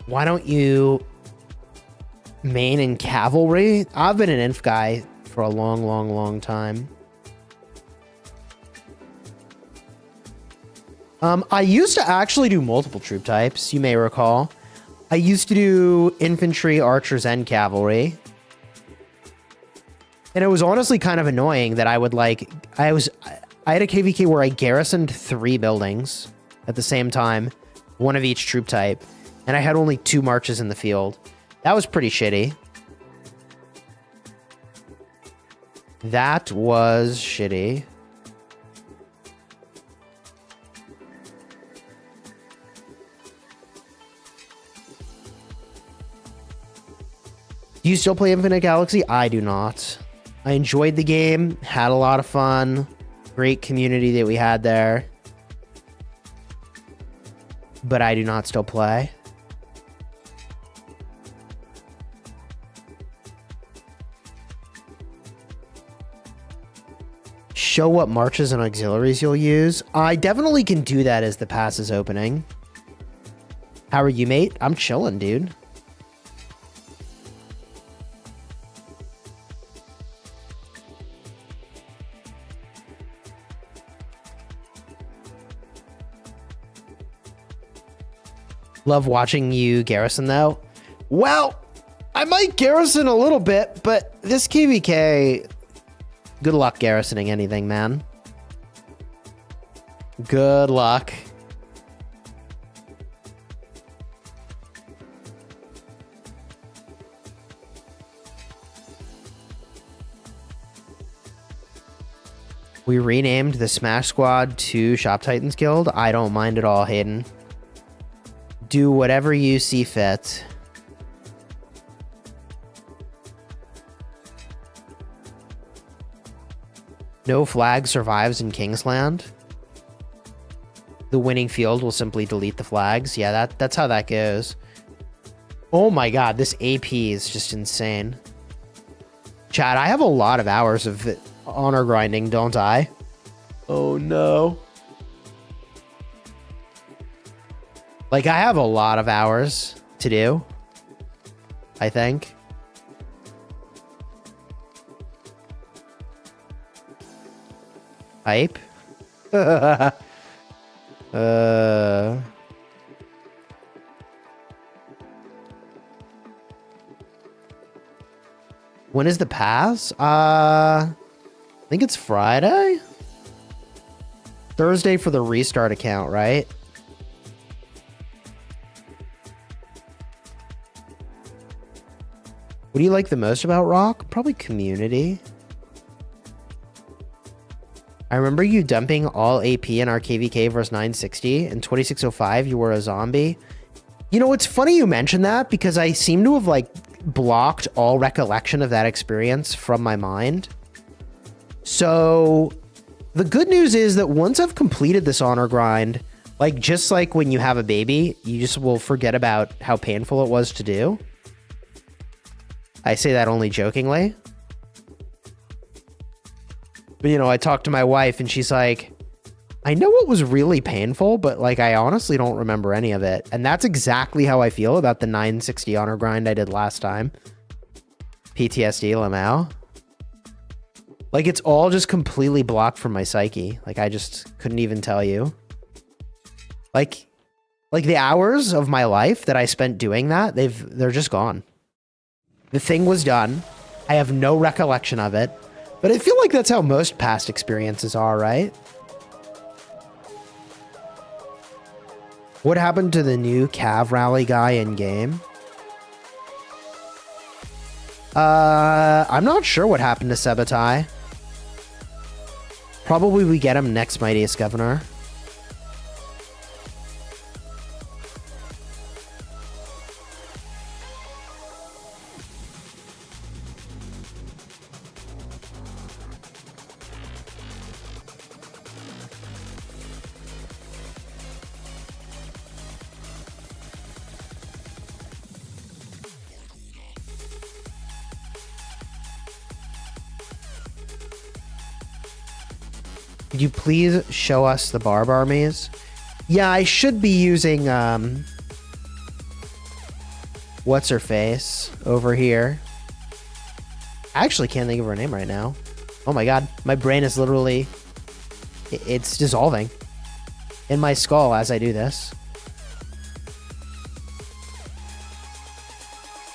Why don't you main in cavalry? I've been an inf guy for a long time. I used to actually do multiple troop types, you may recall. I used to do infantry, archers, and cavalry. And it was honestly kind of annoying that I would like... I had a KVK where I garrisoned 3 buildings at the same time, one of each troop type, and I had only 2 marches in the field. That was pretty shitty. That was shitty. Do you still play Infinite Galaxy? I do not. I enjoyed the game, had a lot of fun, great community that we had there. But I do not still play. Show what marches and auxiliaries you'll use. I definitely can do that as the pass is opening. How are you, mate? I'm chilling, dude. Love watching you garrison, though. Well, I might garrison a little bit, but this KVK... Good luck garrisoning anything, man. Good luck. We renamed the Smash Squad to Shop Titans Guild. I don't mind at all, Hayden. Do whatever you see fit. No flag survives in Kingsland. The winning field will simply delete the flags. Yeah, that's how that goes. Oh my god, this AP is just insane. Chad, I have a lot of hours of honor grinding, don't I? Oh no. Like, I have a lot of hours to do, I think. Hype? When is the pass? I think it's Friday? Thursday for the restart account, right? What do you like the most about Rock? Probably community. I remember you dumping all AP in our KVK versus 960. In 2605, you were a zombie. You know, it's funny you mentioned that because I seem to have, like, blocked all recollection of that experience from my mind. So, the good news is that once I've completed this honor grind, like, just like when you have a baby, you just will forget about how painful it was to do. I say that only jokingly. But, you know, I talked to my wife and she's like, I know it was really painful, but like, I honestly don't remember any of it. And that's exactly how I feel about the 960 honor grind I did last time. PTSD, Lamau. Like, it's all just completely blocked from my psyche. Like, I just couldn't even tell you. Like the hours of my life that I spent doing that, they're just gone. The thing was done. I have no recollection of it. But I feel like that's how most past experiences are, right? What happened to the new Cav Rally guy in game? I'm not sure what happened to Sebatai. Probably we get him next Mightiest Governor. Could you please show us the barb armies? Yeah, I should be using, what's her face over here. I actually can't think of her name right now. Oh my god, my brain is literally, it's dissolving in my skull as I do this.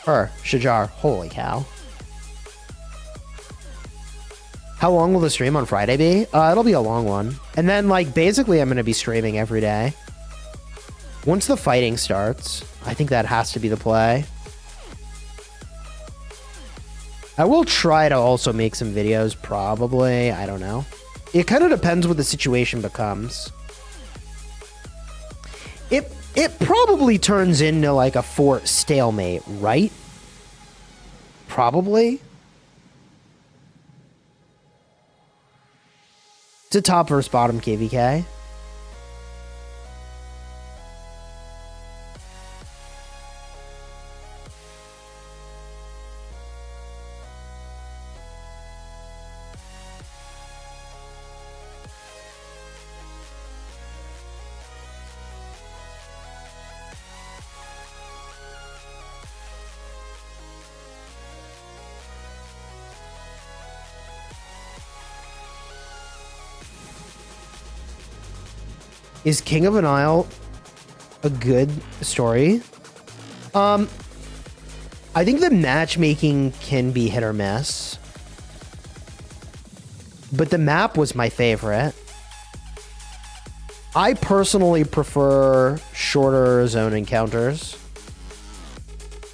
Her, Shajar, holy cow. How long will the stream on Friday be? It'll be a long one. And then, like, basically I'm going to be streaming every day. Once the fighting starts, I think that has to be the play. I will try to also make some videos, probably. I don't know. It kind of depends what the situation becomes. It probably turns into, like, a fort stalemate, right? Probably. It's a top versus bottom KVK. Is King of an Isle a good story? I think the matchmaking can be hit or miss. But the map was my favorite. I personally prefer shorter zone encounters.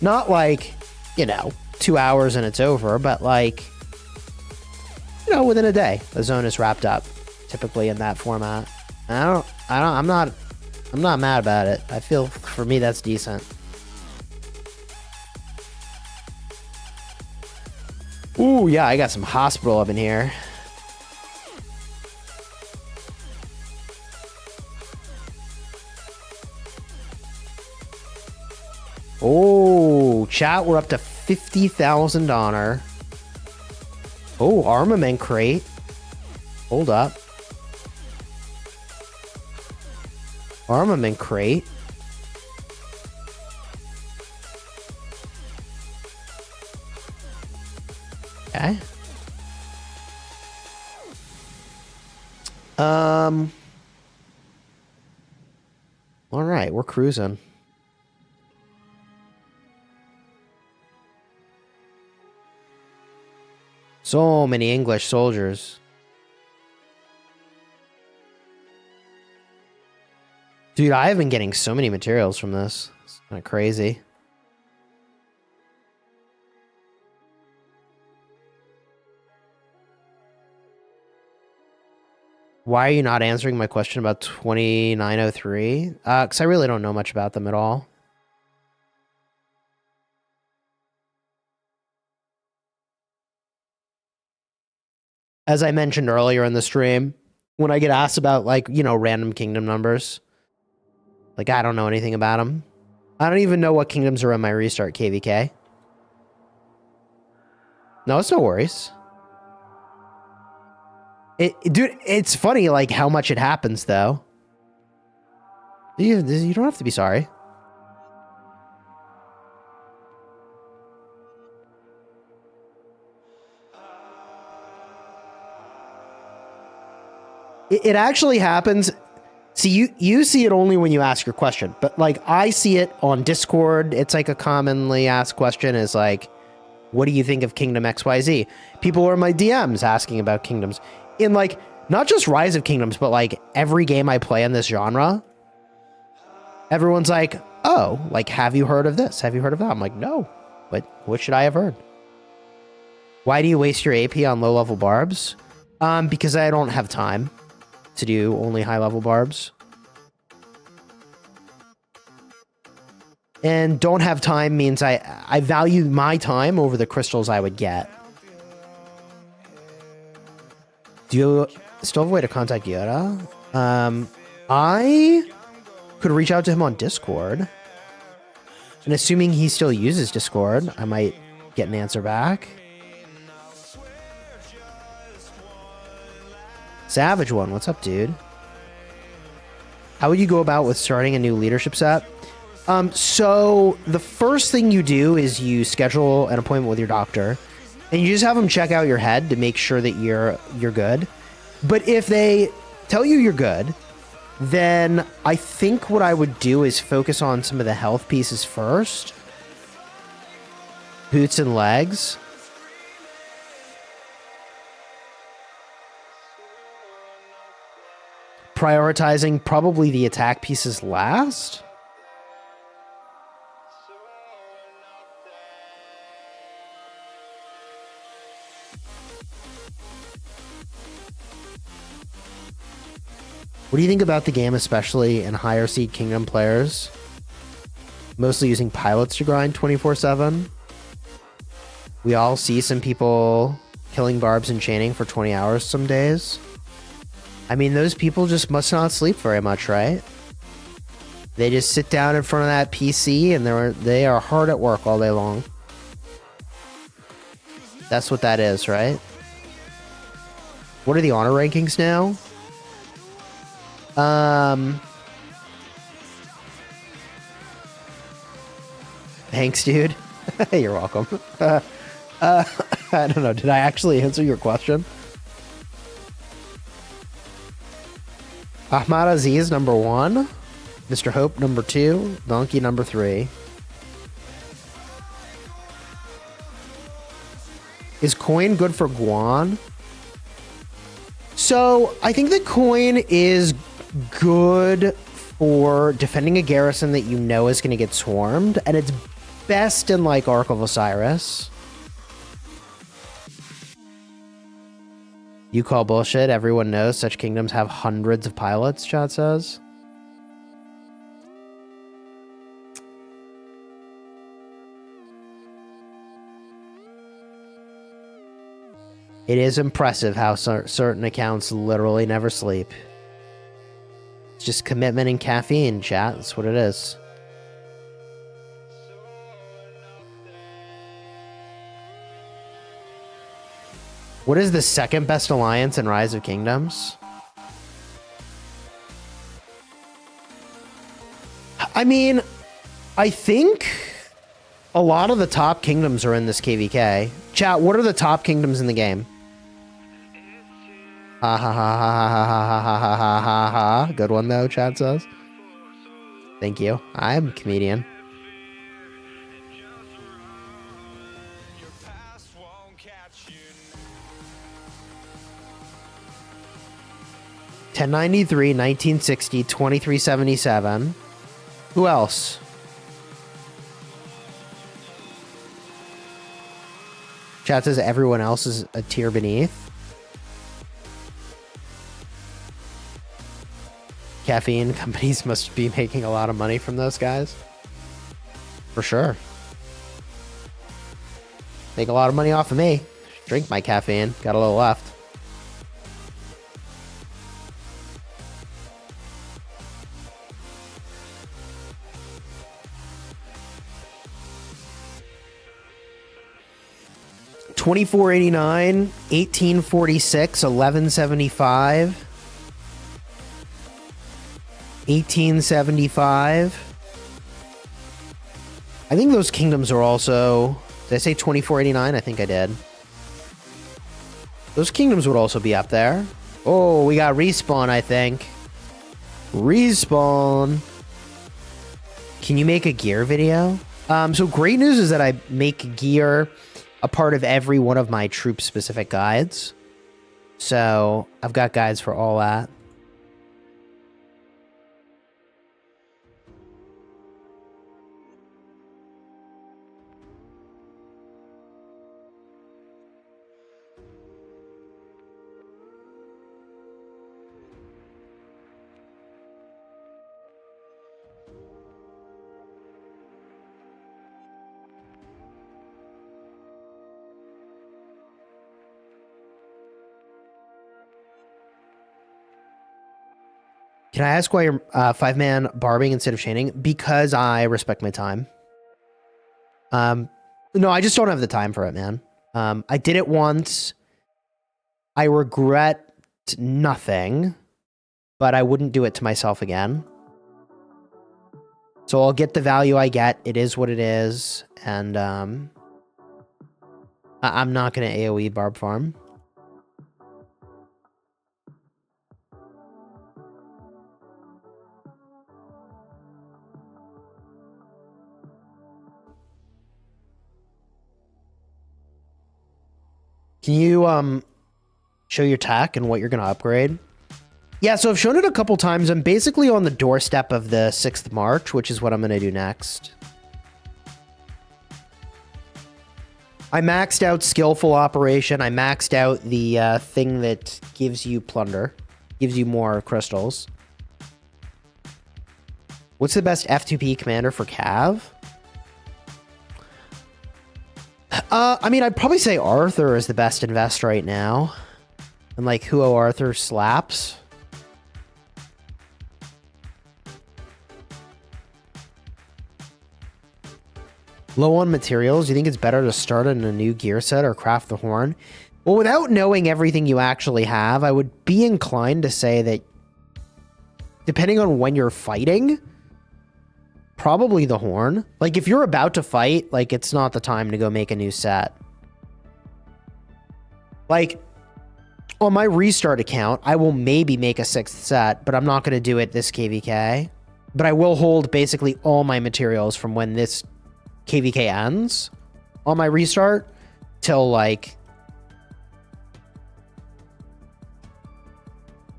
Not like, you know, 2 hours and it's over, but like, you know, within a day, the zone is wrapped up, typically in that format. I'm not mad about it. I feel for me that's decent. Ooh, yeah, I got some hospital up in here. Oh, chat, we're up to 50,000 honor. Oh, armament crate. Hold up. Armament crate. Okay. All right, we're cruising. So many English soldiers. Dude, I've been getting so many materials from this. It's kind of crazy. Why are you not answering my question about 2903? Because I really don't know much about them at all. As I mentioned earlier in the stream, when I get asked about, like, you know, random kingdom numbers, like, I don't know anything about them. I don't even know what kingdoms are in my restart KVK. No, it's no worries. Dude, it's funny, like, how much it happens, though. You don't have to be sorry. It actually happens. See, you see it only when you ask your question, but like I see it on Discord. It's like a commonly asked question is like, what do you think of Kingdom XYZ? People are in my DMs asking about kingdoms in like, not just Rise of Kingdoms, but like every game I play in this genre. Everyone's like, oh, like, have you heard of this? Have you heard of that? I'm like, no, but what should I have heard? Why do you waste your AP on low level barbs? Because I don't have time to do only high level barbs. And don't have time means I value my time over the crystals I would get. Do you still have a way to contact Yoda? I could reach out to him on Discord. And assuming he still uses Discord, I might get an answer back. Savage One, what's up, dude? How would you go about with starting a new leadership set? So the first thing you do is you schedule an appointment with your doctor, and you just have them check out your head to make sure that you're good. But if they tell you you're good, then I think what I would do is focus on some of the health pieces first. Boots and legs. Prioritizing probably the attack pieces last. What do you think about the game, especially in higher seed kingdom players? Mostly using pilots to grind 24/7. We all see some people killing barbs and chaining for 20 hours some days. I mean, those people just must not sleep very much, right? They just sit down in front of that PC and they are hard at work all day long. That's what that is, right? What are the honor rankings now? Thanks, dude. You're welcome. I don't know. Did I actually answer your question? Ahmad Aziz, number 1. Mr. Hope, number 2. Donkey, number 3. Is coin good for Guan? So, I think the coin is good for defending a garrison that you know is going to get swarmed, and it's best in, like, Ark of Osiris. You call bullshit. Everyone knows such kingdoms have hundreds of pilots, chat says. It is impressive how certain accounts literally never sleep. It's just commitment and caffeine, chat. That's what it is. What is the second best alliance in Rise of Kingdoms? I mean, I think a lot of the top kingdoms are in this KVK. Chat, what are the top kingdoms in the game? Ha ha ha ha ha ha ha ha ha ha ha. Good one though, chat says. Thank you. I'm a comedian. $1093, 1960, 2377. Who else? Chat says everyone else is a tier beneath. Caffeine companies must be making a lot of money from those guys. For sure. Make a lot of money off of me. Drink my caffeine. Got a little left. $24.89, 1846, 1175, 1875. I think those kingdoms are also. Did I say 24.89? I think I did. Those kingdoms would also be up there. Oh, we got respawn, I think. Respawn. Can you make a gear video? So great news is that I make gear a part of every one of my troop-specific guides. So I've got guides for all that. Can I ask why you're 5-man barbing instead of chaining? Because I respect my time. No, I just don't have the time for it, man. I did it once. I regret nothing, but I wouldn't do it to myself again. So I'll get the value I get. It is what it is. And I'm not going to AoE barb farm. Can you show your tech and what you're going to upgrade? Yeah, so I've shown it a couple times. I'm basically on the doorstep of the 6th March, which is what I'm going to do next. I maxed out Skillful Operation. I maxed out the thing that gives you plunder. Gives you more crystals. What's the best F2P commander for Cav? I mean, I'd probably say Arthur is the best invest right now. And like, Huo Arthur slaps. Low on materials, you think it's better to start in a new gear set or craft the horn? Well, without knowing everything you actually have, I would be inclined to say that depending on when you're fighting, probably the horn. Like, if you're about to fight, like, it's not the time to go make a new set. Like, on my restart account, I will maybe make a 6th set, but I'm not going to do it this KVK. But I will hold basically all my materials from when this KVK ends on my restart till, like,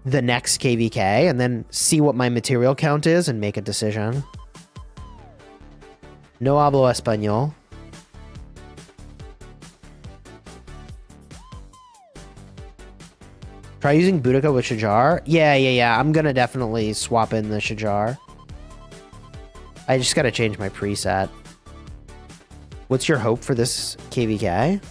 the next KVK, and then see what my material count is and make a decision. No hablo español. Try using Boudica with Shajar. Yeah. I'm gonna definitely swap in the Shajar. I just gotta change my preset. What's your hope for this KVK?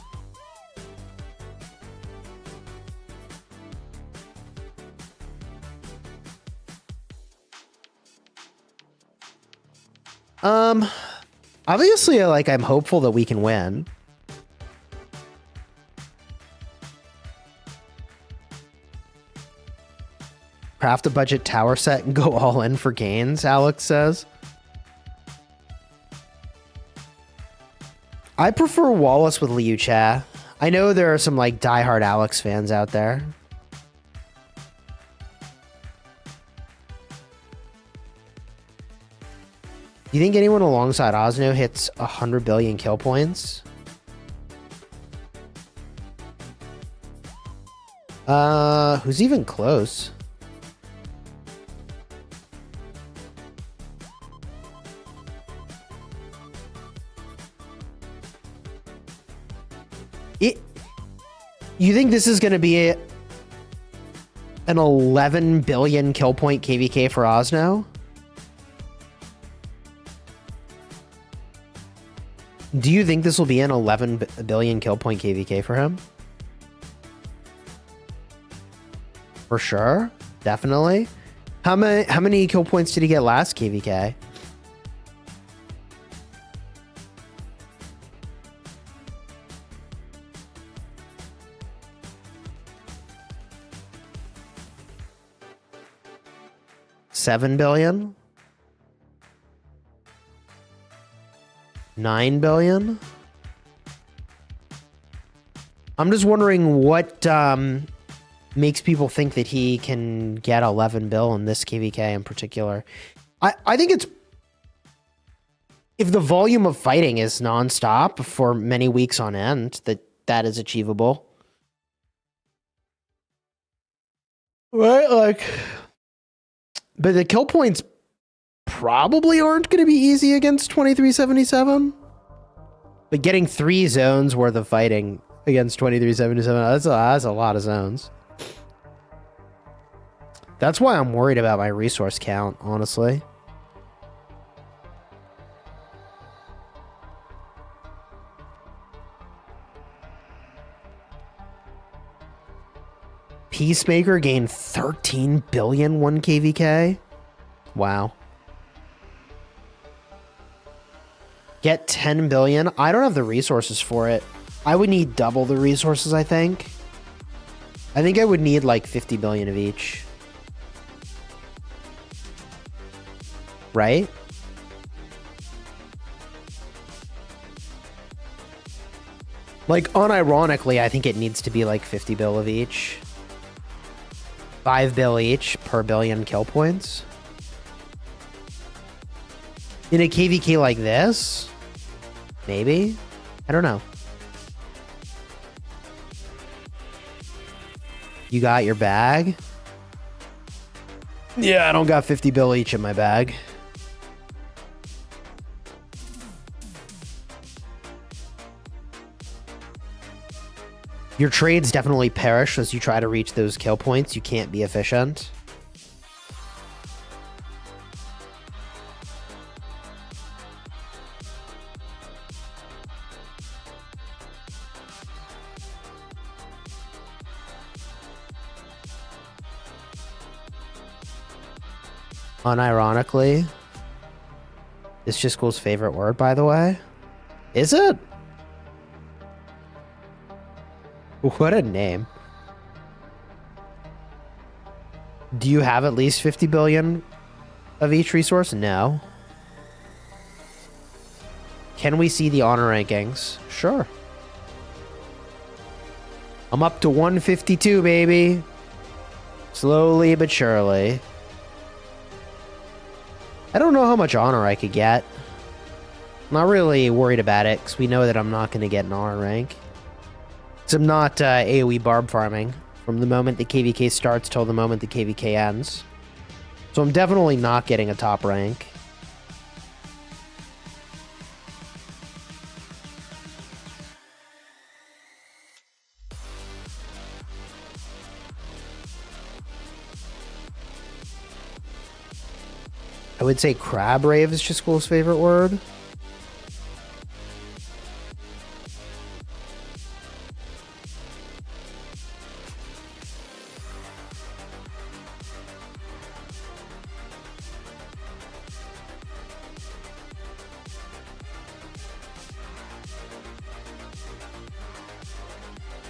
Obviously, like, I'm hopeful that we can win. Craft a budget tower set and go all in for gains, Alex says. I prefer Wallace with Liu Cha. I know there are some, like, diehard Alex fans out there. Do you think anyone alongside Osno hits 100 billion kill points? Who's even close? You think this is going to be an 11 billion kill point KVK for Osno? Do you think this will be an 11 billion kill point KVK for him? For sure. Definitely. How many kill points did he get last KVK? $7 billion? 9 billion? I'm just wondering what makes people think that he can get 11 bill in this KVK in particular. I think it's, if the volume of fighting is nonstop for many weeks on end, that is achievable. Right? Like, but the kill points probably aren't going to be easy against 2377. But getting 3 zones worth of fighting against 2377, that's a lot of zones. That's why I'm worried about my resource count, honestly. Peacemaker gained 13 billion 1 KVK. Wow. Get 10 billion. I don't have the resources for it. I would need double the resources, I think. I think I would need like 50 billion of each. Right? Like, unironically, I think it needs to be like 50 bill of each. 5 bill each per billion kill points. In a KVK like this? Maybe? I don't know. You got your bag? Yeah, I don't got 50 bill each in my bag. Your trades definitely perish as you try to reach those kill points. You can't be efficient. Unironically, it's Chisgule's favorite word, by the way. Is it? What a name. Do you have at least 50 billion of each resource? No. Can we see the honor rankings? Sure. I'm up to 152, baby. Slowly but surely. I don't know how much honor I could get. I'm not really worried about it, because we know that I'm not going to get an honor rank. So I'm not AoE barb farming from the moment the KVK starts till the moment the KVK ends. So I'm definitely not getting a top rank. I would say crab rave is Chisgule's favorite word.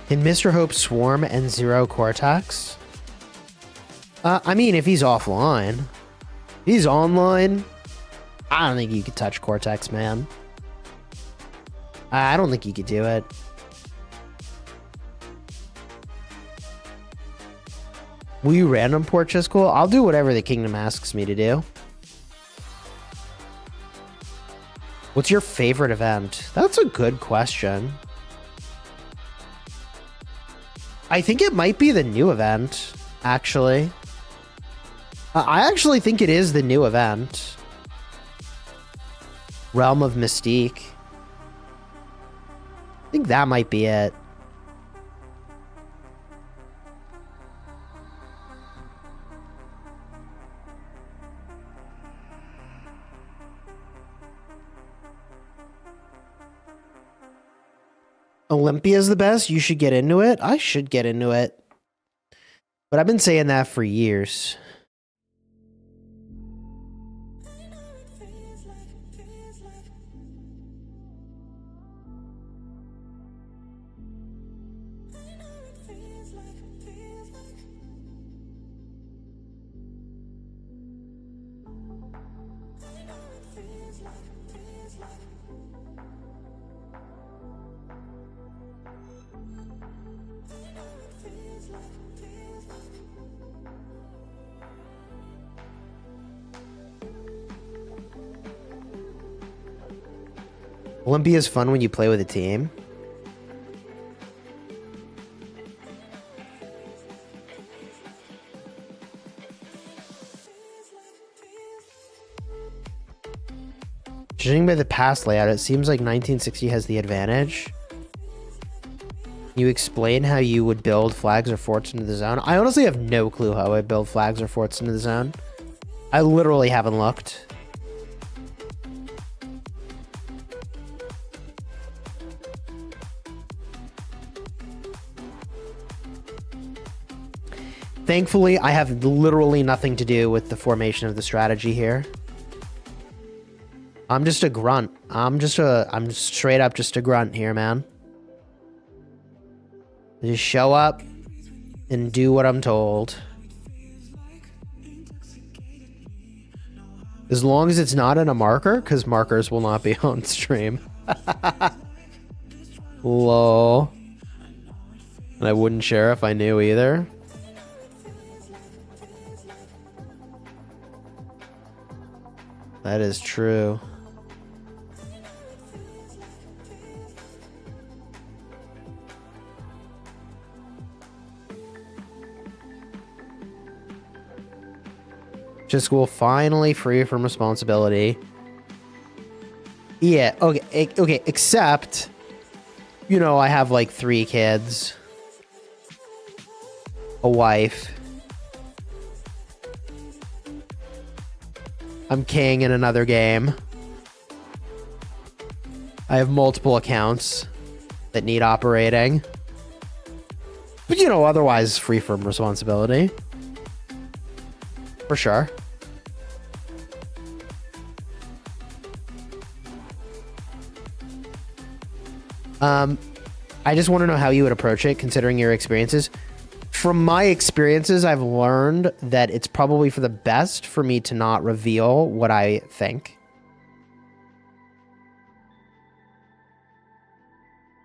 Can Mr. Hope swarm and zero Cortex? I mean, if he's offline. If he's online, I don't think you could touch Cortex, man. I don't think you could do it. Will you random port Chisgule? I'll do whatever the kingdom asks me to do. What's your favorite event? That's a good question. I think it might be the new event, actually. I actually think it is the new event. Realm of Mystique. I think that might be it. Olympia's the best. You should get into it. I should get into it. But I've been saying that for years. Olympia is fun when you play with a team. Judging by the past layout, it seems like 1960 has the advantage. You explain how you would build flags or forts into the zone? I honestly have no clue how I build flags or forts into the zone. I literally haven't looked. Thankfully, I have literally nothing to do with the formation of the strategy here. I'm just a grunt. I'm straight up just a grunt here, man. I just show up and do what I'm told. As long as it's not in a marker, because markers will not be on stream. Lol. And I wouldn't share if I knew either. That is true. Chisgule finally free from responsibility. Yeah, okay, except, you know, I have like 3 kids, a wife. I'm king in another game. I have multiple accounts that need operating. But, you know, otherwise free from responsibility. For sure. I just want to know how you would approach it, considering your experiences. From my experiences, I've learned that it's probably for the best for me to not reveal what I think.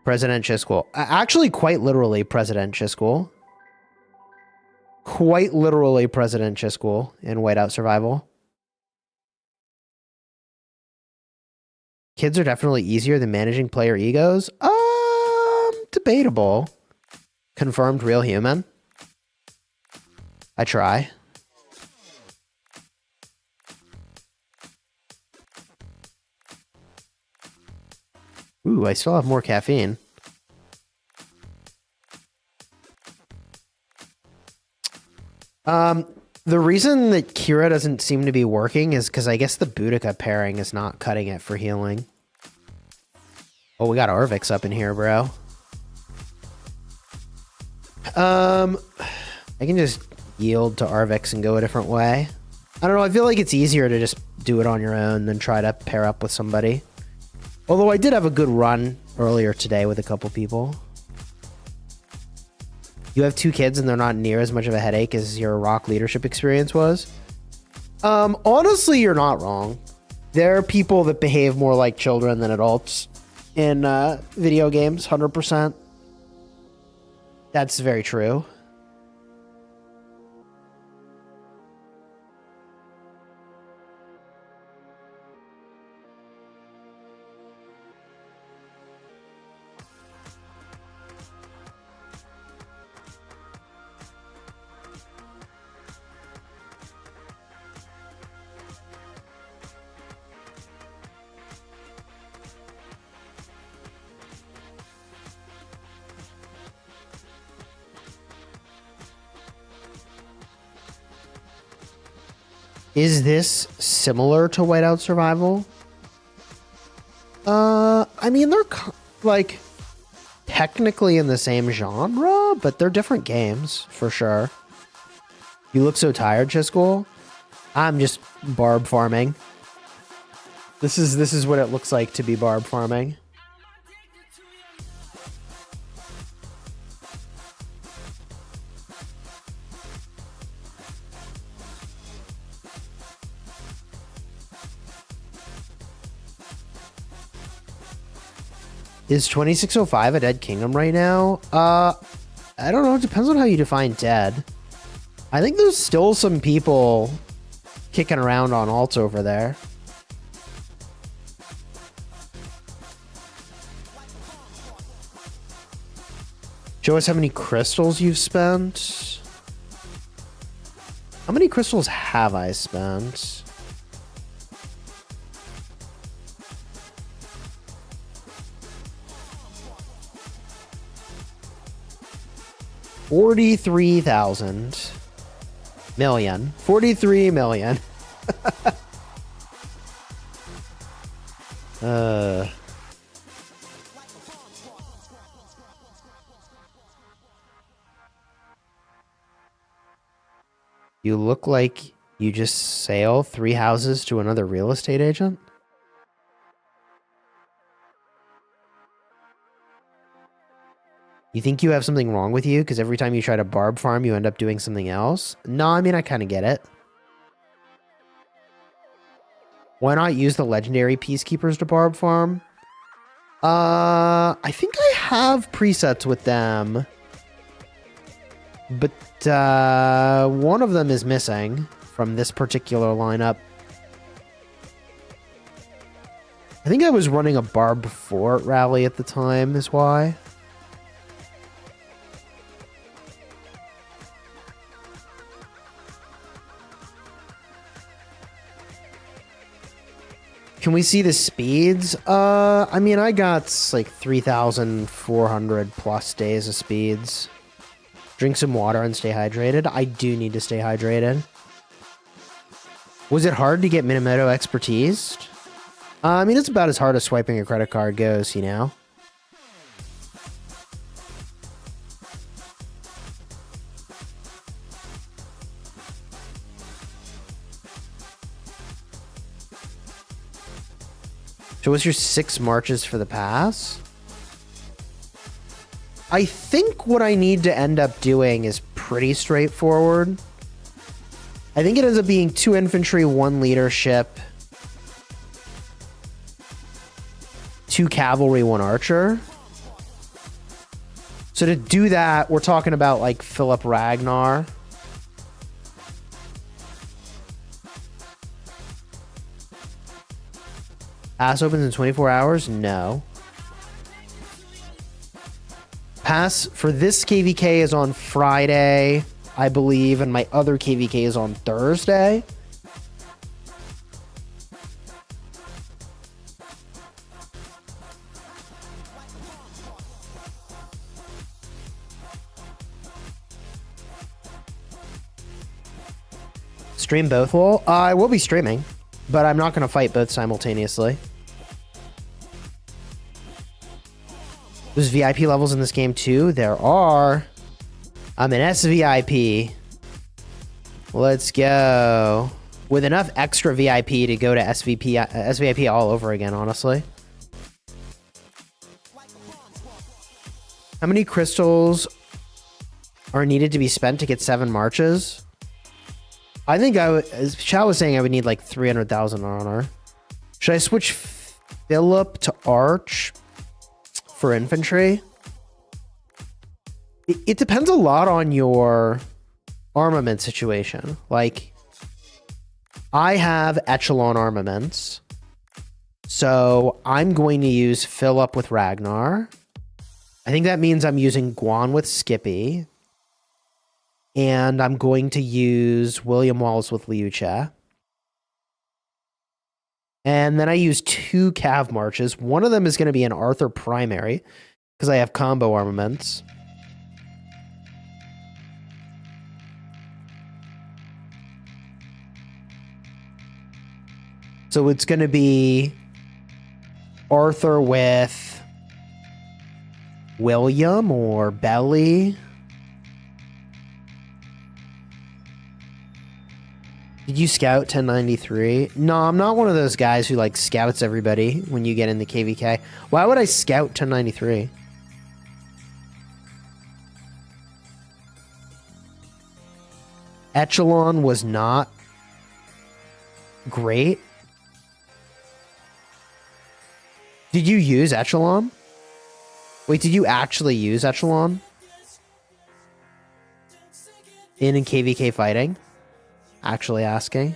President Chisgule. Actually, quite literally, President Chisgule. Quite literally, President Chisgule in Whiteout Survival. Kids are definitely easier than managing player egos. Debatable. Confirmed real human. I try. Ooh, I still have more caffeine. The reason that Kira doesn't seem to be working is because I guess the Boudica pairing is not cutting it for healing. Oh, we got Arvix up in here, bro. I can just yield to Arvix and go a different way. I don't know, I feel like it's easier to just do it on your own than try to pair up with somebody. Although I did have a good run earlier today with a couple people. You have 2 kids and they're not near as much of a headache as your rock leadership experience was. Honestly, you're not wrong. There are people that behave more like children than adults in video games, 100%. That's very true. Is this similar to Whiteout Survival? I mean, they're like technically in the same genre, but they're different games for sure. You look so tired, Chisgule. I'm just barb farming. This is what it looks like to be barb farming. Is 2605 a dead kingdom right now? I don't know. It depends on how you define dead. I think there's still some people kicking around on alts over there. Show us how many crystals you've spent. How many crystals have I spent? $43,000 million. 43 million. You look like you just sale 3 houses to another real estate agent? You think you have something wrong with you because every time you try to barb farm, you end up doing something else? No, I mean, I kind of get it. Why not use the legendary peacekeepers to barb farm? I think I have presets with them. But one of them is missing from this particular lineup. I think I was running a barb fort rally at the time is why. Can we see the speeds? I mean, I got like 3,400 plus days of speeds. Drink some water and stay hydrated. I do need to stay hydrated. Was it hard to get Minamoto expertise? I mean, it's about as hard as swiping a credit card goes, you know? So what's your 6 marches for the pass? I think what I need to end up doing is pretty straightforward. I think it ends up being 2 infantry, 1 leadership, 2 cavalry, 1 archer. So to do that, we're talking about like Philip Ragnar. Pass opens in 24 hours? No. Pass for this KVK is on Friday, I believe, and my other KVK is on Thursday. Stream both? Well, I will be streaming, but I'm not going to fight both simultaneously. There's VIP levels in this game too. There are. I'm an SVIP. Let's go. With enough extra VIP to go to SVIP all over again, honestly. How many crystals are needed to be spent to get 7 marches? I think as Chow was saying, I would need like 300,000 honor. Should I switch Philip to Arch for infantry? It depends a lot on your armament situation. Like, I have echelon armaments, so I'm going to use Philip with Ragnar. I think that means I'm using Guan with Skippy. And I'm going to use William Wallace with Liu Che. And then I use 2 Cav marches. One of them is going to be an Arthur primary, because I have combo armaments. So it's going to be Arthur with William or Belly. Did you scout 1093? No, I'm not one of those guys who like scouts everybody when you get in the KVK. Why would I scout 1093? Echelon was not great. Did you use Echelon? Wait, did you actually use Echelon? In KVK fighting? Actually asking.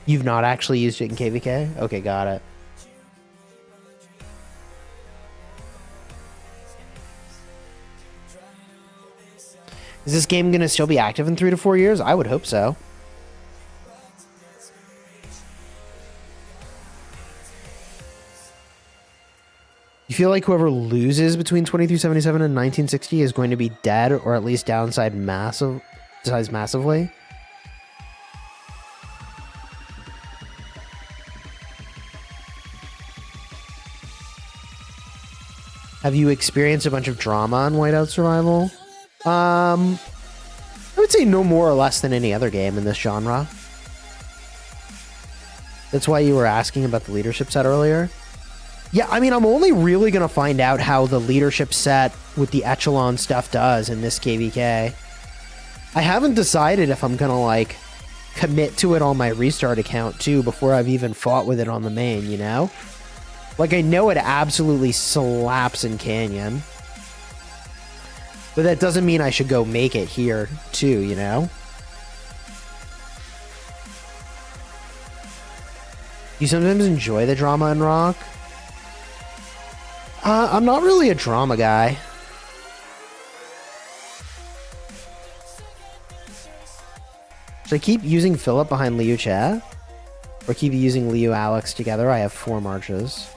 You've not actually used it in KVK? Okay, got it. Is this game going to still be active in 3 to 4 years? I would hope so. You feel like whoever loses between 2377 and 1960 is going to be dead or at least downside massively? Have you experienced a bunch of drama on Whiteout Survival? I would say no more or less than any other game in this genre. That's why you were asking about the leadership set earlier. Yeah, I mean, I'm only really going to find out how the leadership set with the echelon stuff does in this KVK. I haven't decided if I'm going to, like, commit to it on my restart account, too, before I've even fought with it on the main, you know? Like, I know it absolutely slaps in Canyon. But that doesn't mean I should go make it here, too, you know? You sometimes enjoy the drama in Rock? I'm not really a drama guy. Should I keep using Philip behind Liu Che? Or keep using Liu Alex together? I have 4 marches.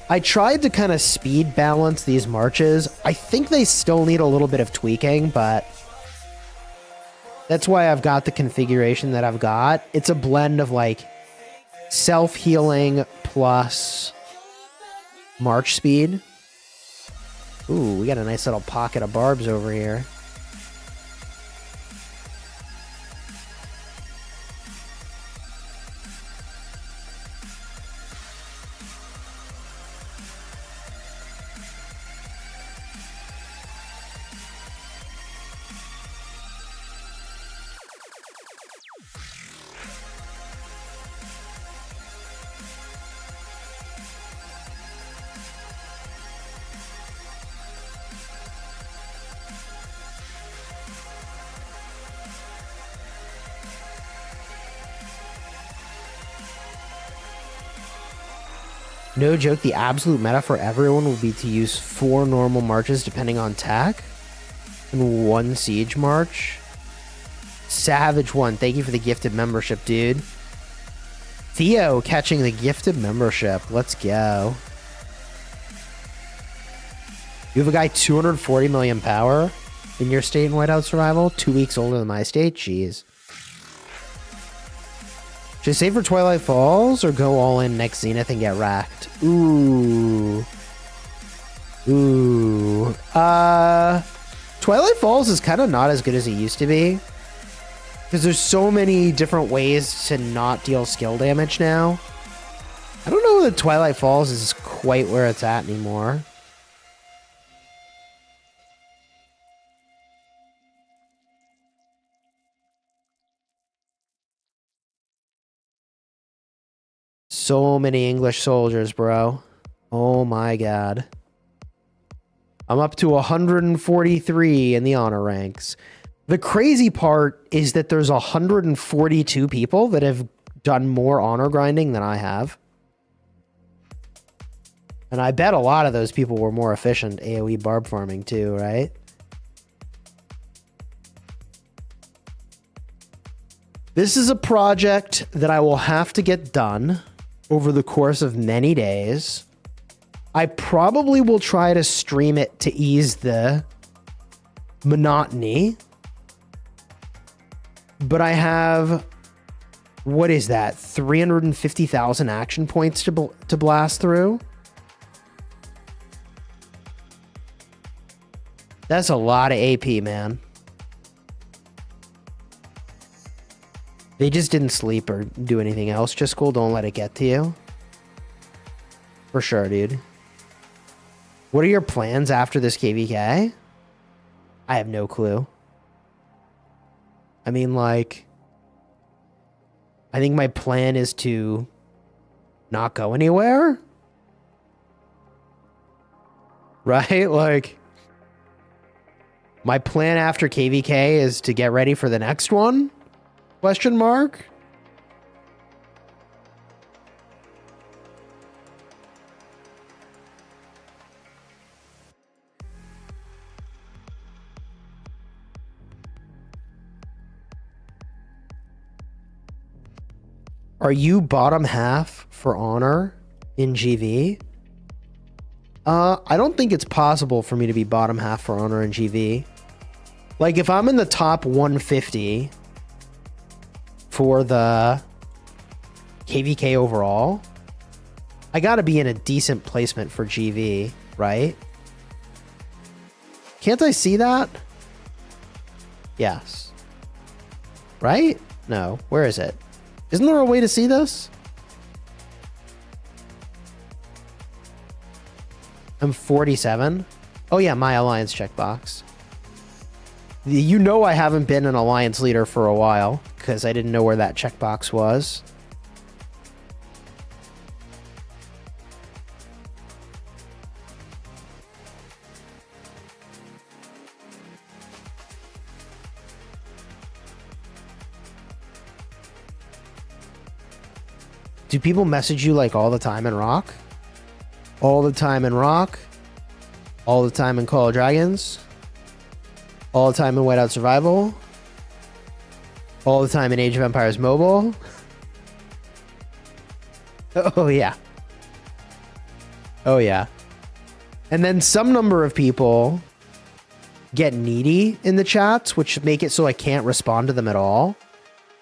I tried to kind of speed balance these marches. I think they still need a little bit of tweaking, but that's why I've got the configuration that I've got. It's a blend of like self-healing plus march speed. Ooh, we got a nice little pocket of barbs over here. No joke, the absolute meta for everyone will be to use 4 normal marches depending on tech and 1 siege march. Savage1, thank you for the gifted membership, dude. Theo catching the gifted membership. Let's go. You have a guy 240 million power in your state in Whiteout Survival? 2 weeks older than my state? Jeez. Should I save for Twilight Falls or go all in next Zenith and get racked? Ooh. Ooh. Twilight Falls is kind of not as good as it used to be. Because there's so many different ways to not deal skill damage now. I don't know that Twilight Falls is quite where it's at anymore. So many English soldiers, bro. Oh my god. I'm up to 143 in the honor ranks. The crazy part is that there's 142 people that have done more honor grinding than I have. And I bet a lot of those people were more efficient AoE barb farming too, right? This is a project that I will have to get done over the course of many days. I probably will try to stream it to ease the monotony. But I have, what is that? 350,000 action points to blast through. That's a lot of AP, man. They just didn't sleep or do anything else. Chisgule, don't let it get to you. For sure, dude. What are your plans after this KVK? I have no clue. I mean, like, I think my plan is to not go anywhere. Right? Like, my plan after KVK is to get ready for the next one? Question mark? Are you bottom half for honor in GV? I don't think it's possible for me to be bottom half for Honor and GV. Like, if I'm in the top 150 for the KVK overall, I gotta be in a decent placement for GV, right? Can't I see that? Yes. Right? No. Where is it? Isn't there a way to see this? I'm 47. Oh yeah, my alliance checkbox. You know I haven't been an alliance leader for a while because I didn't know where that checkbox was. Do people message you like all the time in Rock? All the time in Rock? All the time in Call of Dragons? All the time in Whiteout Survival? All the time in Age of Empires Mobile? Oh yeah. Oh yeah. And then some number of people get needy in the chats, which make it so I can't respond to them at all.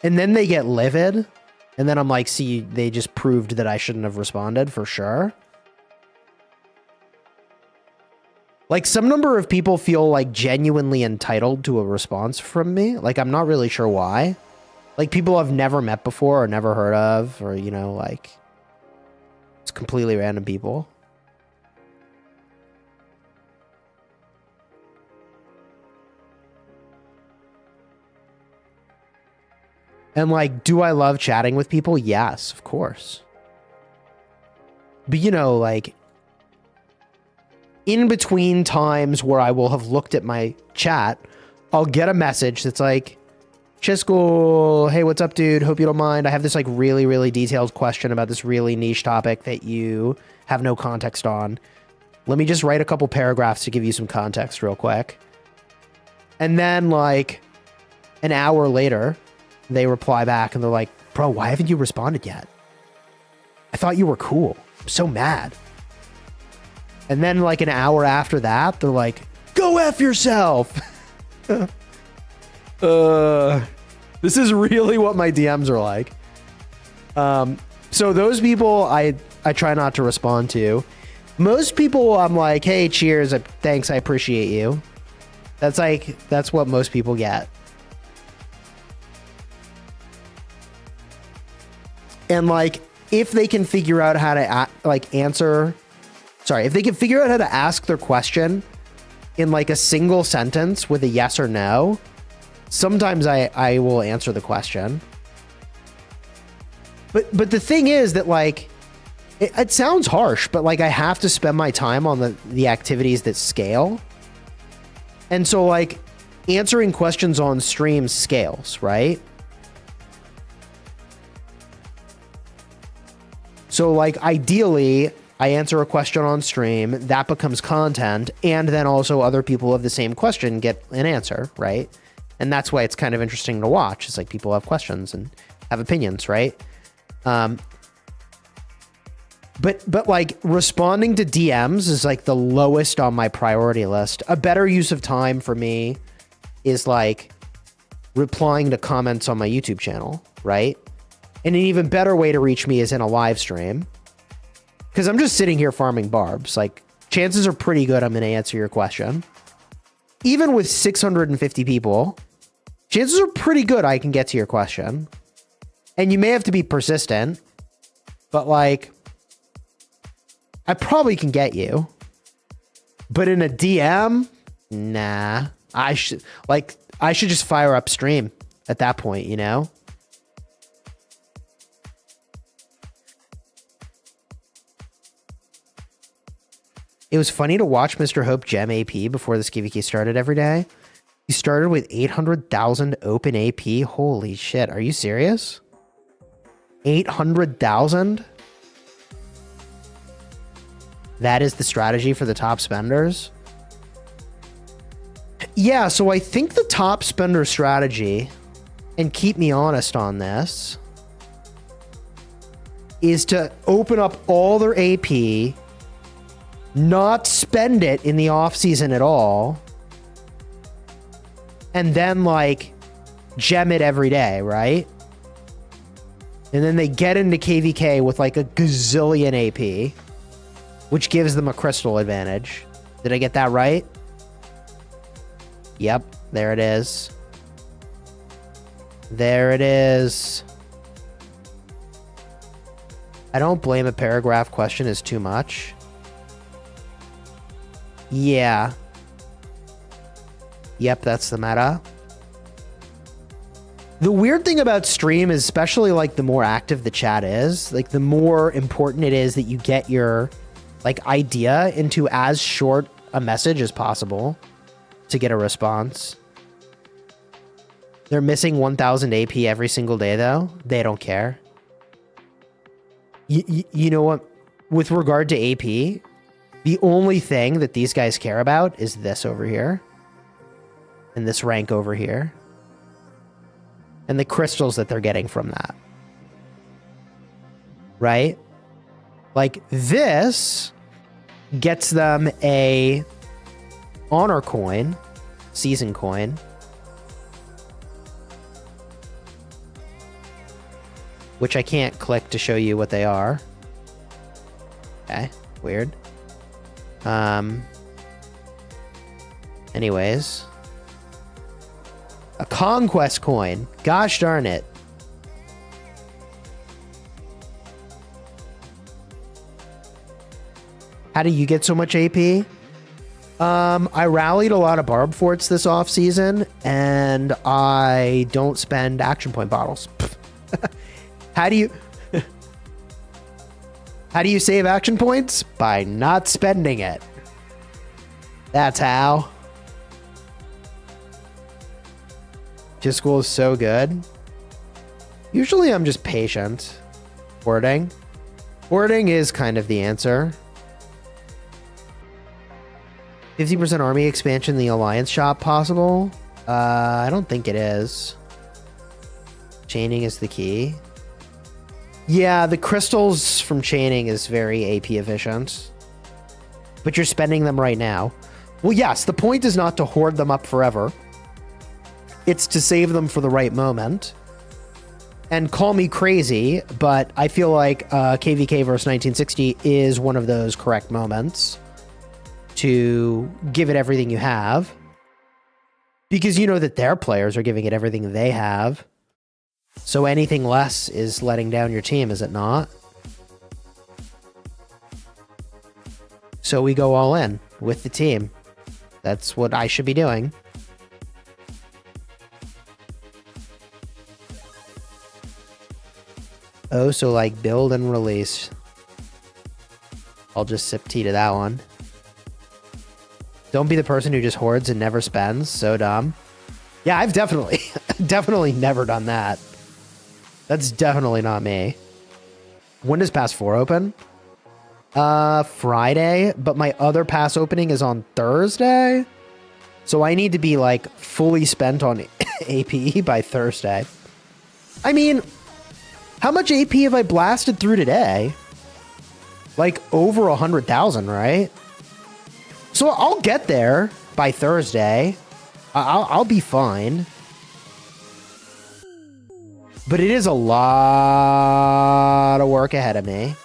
And then they get livid. And then I'm like, see, they just proved that I shouldn't have responded for sure. Like, some number of people feel like genuinely entitled to a response from me. Like, I'm not really sure why. Like, people I've never met before or never heard of, or, you know, like, it's completely random people. And like, do I love chatting with people? Yes, of course. But you know, like, in between times where I will have looked at my chat, I'll get a message that's like, Chisgule, hey, what's up, dude? Hope you don't mind. I have this like really, really detailed question about this really niche topic that you have no context on. Let me just write a couple paragraphs to give you some context real quick. And then like an hour later, they reply back and they're like, bro, why haven't you responded yet? I thought you were cool. I'm so mad. And then like an hour after that, they're like, go F yourself. This is really what my DMs are like. So those people I try not to respond to. Most people I'm like, hey, cheers. Thanks. I appreciate you. That's what most people get. And like, if they can figure out how to if they can figure out how to ask their question in like a single sentence with a yes or no, sometimes I will answer the question. But the thing is that like, it sounds harsh, but like I have to spend my time on the activities that scale. And so like answering questions on stream scales, right? So like ideally, I answer a question on stream, that becomes content, and then also other people of the same question get an answer, right? And that's why it's kind of interesting to watch. It's like people have questions and have opinions, right? But like responding to DMs is like the lowest on my priority list. A better use of time for me is like replying to comments on my YouTube channel, right? And an even better way to reach me is in a live stream. Because I'm just sitting here farming barbs. Like, chances are pretty good I'm going to answer your question. Even with 650 people, chances are pretty good I can get to your question. And you may have to be persistent. But, like, I probably can get you. But in a DM, nah. I should just fire up stream at that point, you know? It was funny to watch Mr. Hope gem AP before this KVK started every day. He started with 800,000 open AP. Holy shit. Are you serious? 800,000? That is the strategy for the top spenders? Yeah, so I think the top spender strategy, and keep me honest on this, is to open up all their AP not spend it in the off season at all, and then like gem it every day, right? And then they get into KVK with like a gazillion AP, which gives them a crystal advantage. Did I get that right? Yep, there it is. There it is. I don't blame a paragraph question is too much. Yeah. Yep, that's the meta. The weird thing about stream is, especially like the more active the chat is, like the more important it is that you get your like idea into as short a message as possible to get a response. They're missing 1,000 AP every single day though. They don't care. You know what? With regard to AP, the only thing that these guys care about is this over here. And this rank over here. And the crystals that they're getting from that. Right? Like this gets them a honor coin, season coin. Which I can't click to show you what they are. Okay, weird. Anyways. A conquest coin. Gosh darn it. How do you get so much AP? I rallied a lot of barb forts this off season, and I don't spend action point bottles. How do you save action points? By not spending it. That's how. Chisgule is so good. Usually I'm just patient. Hoarding. Hoarding is kind of the answer. 50% army expansion in the alliance shop possible? I don't think it is. Chaining is the key. Yeah, the crystals from chaining is very AP efficient. But you're spending them right now. Well, yes, the point is not to hoard them up forever. It's to save them for the right moment. And call me crazy, but I feel like KVK versus 1960 is one of those correct moments to give it everything you have. Because you know that their players are giving it everything they have. So anything less is letting down your team, is it not? So we go all in with the team. That's what I should be doing. Oh, so like build and release. I'll just sip tea to that one. Don't be the person who just hoards and never spends. So dumb. Yeah, I've definitely never done that. That's definitely not me. When does Pass 4 open? Friday, but my other pass opening is on Thursday. So I need to be like fully spent on AP by Thursday. I mean, how much AP have I blasted through today? Like over 100,000, right? So I'll get there by Thursday. I'll be fine. But it is a lot of work ahead of me.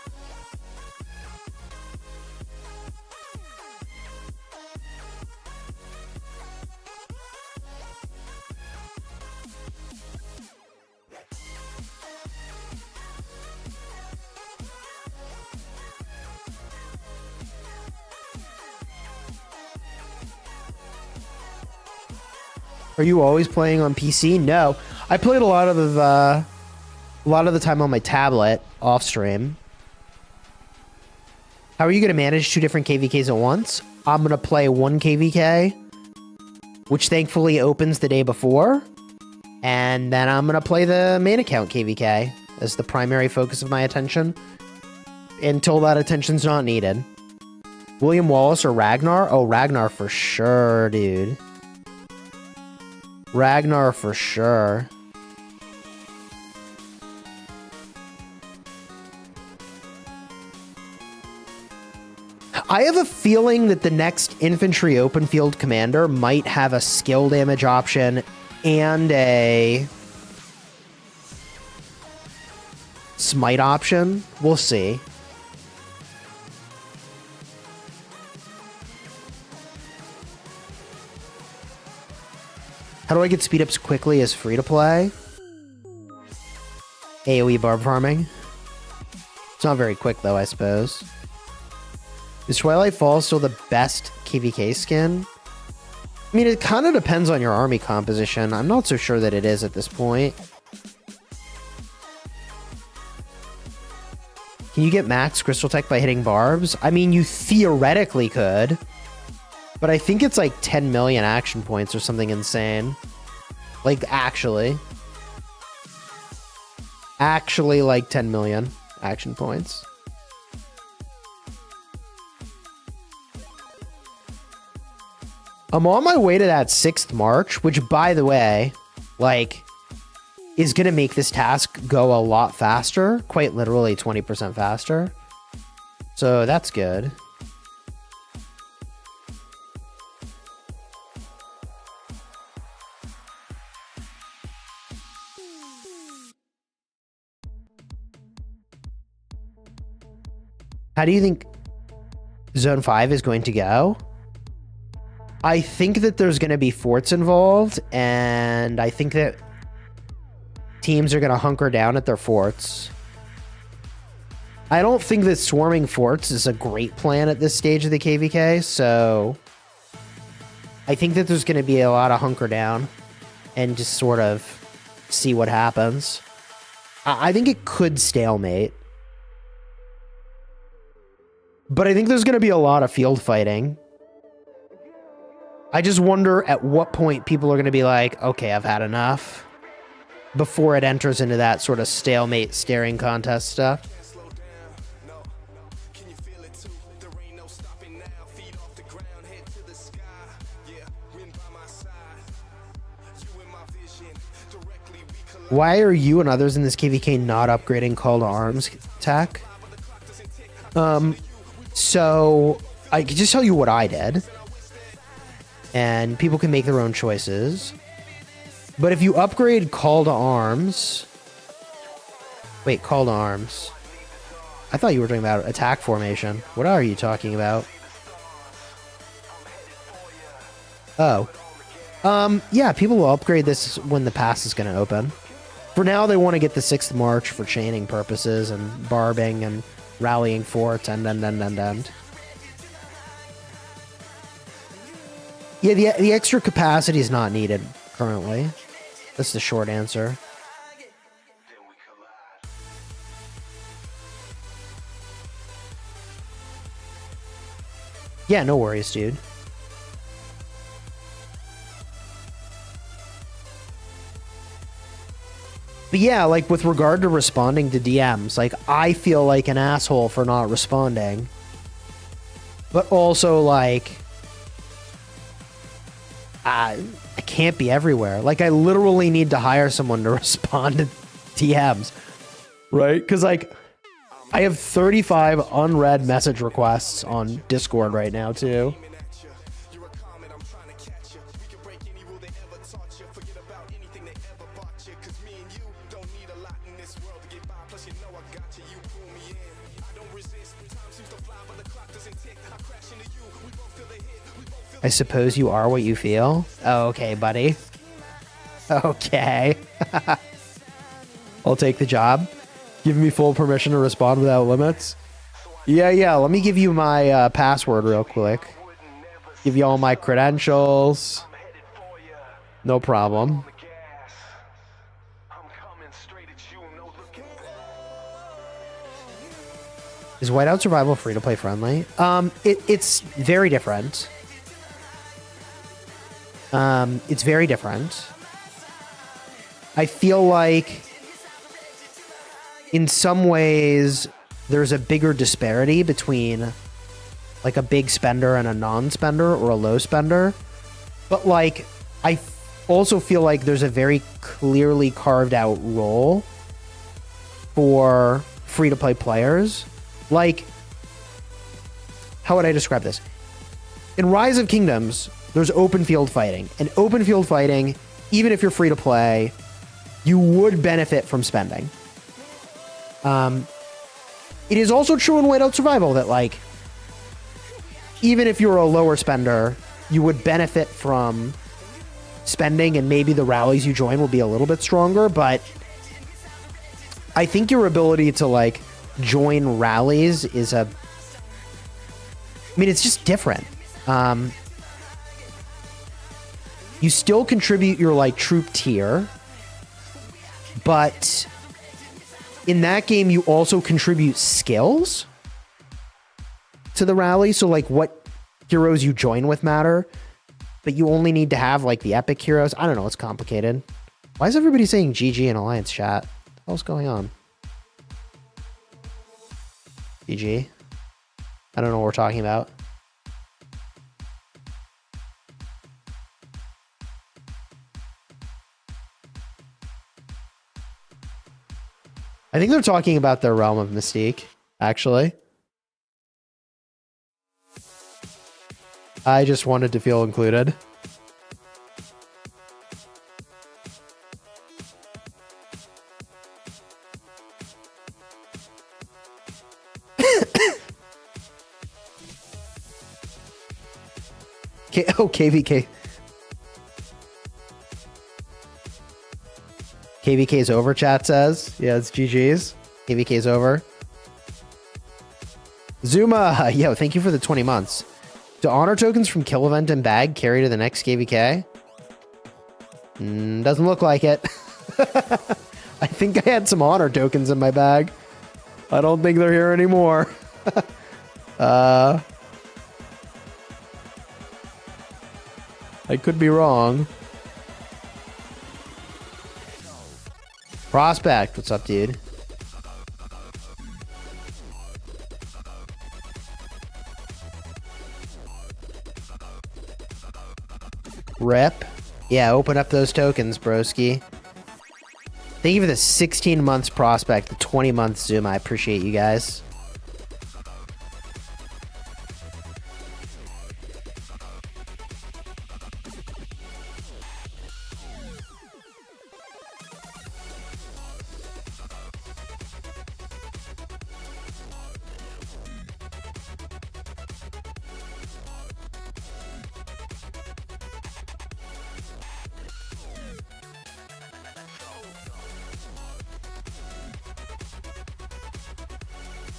Are you always playing on PC? No, I played a lot of the time on my tablet off stream. How are you going to manage 2 different KVKs at once? I'm going to play 1 KVK, which thankfully opens the day before, and then I'm going to play the main account KVK as the primary focus of my attention until that attention's not needed. William Wallace or Ragnar? Oh, Ragnar for sure, dude. Ragnar for sure. I have a feeling that the next infantry open field commander might have a skill damage option and a smite option. We'll see. How do I get speed ups quickly as free to play? AoE barb farming. It's not very quick though, I suppose. Is Twilight Fall still the best KVK skin? I mean, it kind of depends on your army composition. I'm not so sure that it is at this point. Can you get max Crystal Tech by hitting barbs? I mean, you theoretically could. But I think it's like 10 million action points or something insane. Like, actually. Actually, like 10 million action points. I'm on my way to that 6th March, which, by the way, like, is going to make this task go a lot faster. Quite literally 20% faster. So that's good. How do you think Zone 5 is going to go? I think that there's going to be forts involved, and I think that teams are going to hunker down at their forts. I don't think that swarming forts is a great plan at this stage of the KVK, so I think that there's going to be a lot of hunker down and just sort of see what happens. I think it could stalemate. But I think there's going to be a lot of field fighting. I just wonder at what point people are going to be like, okay, I've had enough, before it enters into that sort of stalemate staring contest stuff. Why are you and others in this KVK not upgrading Call to Arms tech? So I can just tell you what I did, and people can make their own choices. But if you upgrade Call to Arms, wait, Call to Arms. I thought you were talking about attack formation. What are you talking about? Oh, yeah, people will upgrade this when the pass is going to open. For now, they want to get the 6th March for chaining purposes and barbing and rallying forts and. Yeah, the extra capacity is not needed currently. That's the short answer. Yeah, no worries, dude. But yeah, like with regard to responding to DMs, like I feel like an asshole for not responding. But also like I can't be everywhere. Like I literally need to hire someone to respond to DMs. Right? Cuz like I have 35 unread message requests on Discord right now too. I suppose you are what you feel? Oh, okay, buddy. Okay. I'll take the job. Give me full permission to respond without limits. Yeah, let me give you my password real quick. Give you all my credentials. No problem. Is Whiteout Survival free-to-play friendly? It's very different. It's very different. I feel like in some ways there's a bigger disparity between like a big spender and a non-spender or a low spender. But like I also feel like there's a very clearly carved out role for free-to-play players. Like how would I describe this? In Rise of Kingdoms, there's open field fighting. And open field fighting, even if you're free to play, you would benefit from spending. It is also true in Whiteout Survival that, like, even if you're a lower spender, you would benefit from spending, and maybe the rallies you join will be a little bit stronger, but I think your ability to, like, join rallies is I mean, it's just different. You still contribute your, like, troop tier, but in that game, you also contribute skills to the rally. So, like, what heroes you join with matter, but you only need to have, like, the epic heroes. I don't know. It's complicated. Why is everybody saying GG in Alliance chat? What the hell's going on? GG. I don't know what we're talking about. I think they're talking about their Realm of Mystique, actually. I just wanted to feel included. Oh, KVK. KVK's over, chat says. Yeah, it's GG's. KVK's over. Zuma, yo, thank you for the 20 months. Do honor tokens from kill event and bag carry to the next KVK? Doesn't look like it. I think I had some honor tokens in my bag. I don't think they're here anymore. I could be wrong. Prospect, what's up, dude? Rep. Yeah, open up those tokens, broski. Thank you for the 16 months prospect, the 20 months Zoom. I appreciate you guys.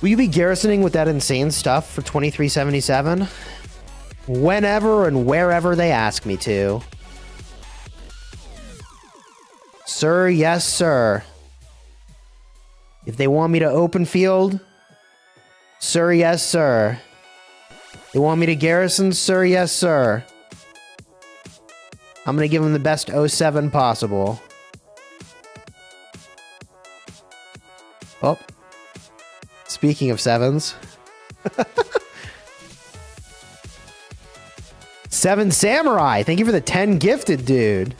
Will you be garrisoning with that insane stuff for 2377? Whenever and wherever they ask me to. Sir, yes, sir. If they want me to open field, sir, yes, sir. They want me to garrison, sir, yes, sir. I'm going to give them the best 07 possible. Oh. Speaking of sevens. Seven Samurai. Thank you for the 10 gifted, dude.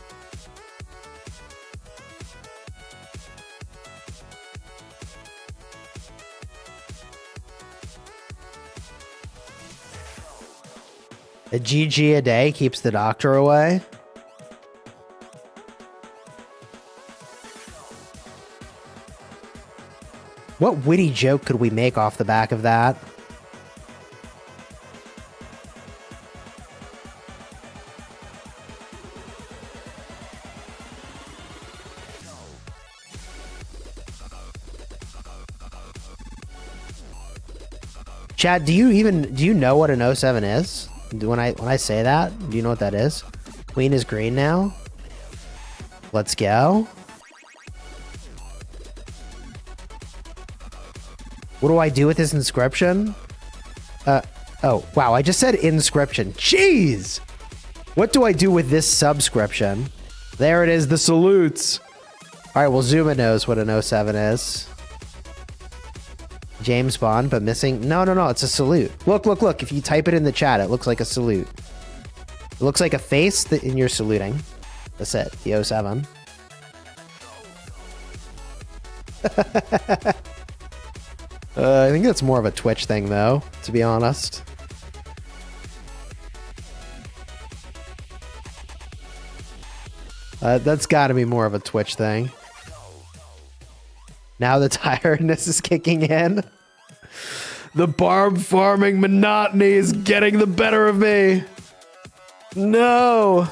A GG a day keeps the doctor away. What witty joke could we make off the back of that? Chad, do you know what an 07 is? When I say that, do you know what that is? Queen is green now. Let's go. What do I do with this inscription? Oh, wow, I just said inscription. Jeez! What do I do with this subscription? There it is, the salutes. All right, well, Zuma knows what an 07 is. James Bond, but missing... No, it's a salute. Look. If you type it in the chat, it looks like a salute. It looks like a face that and you're saluting. That's it, the 07. I think that's more of a Twitch thing, though, to be honest. That's got to be more of a Twitch thing. Now the tiredness is kicking in. The barb farming monotony is getting the better of me. No.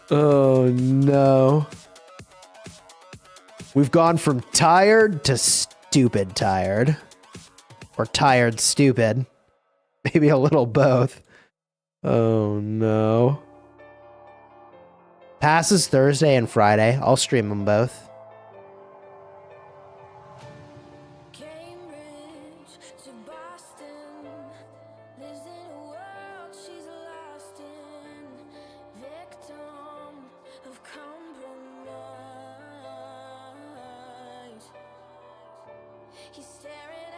Oh, no. We've gone from tired to stupid tired. Or tired stupid. Maybe a little both. Oh, no. Passes Thursday and Friday. I'll stream them both.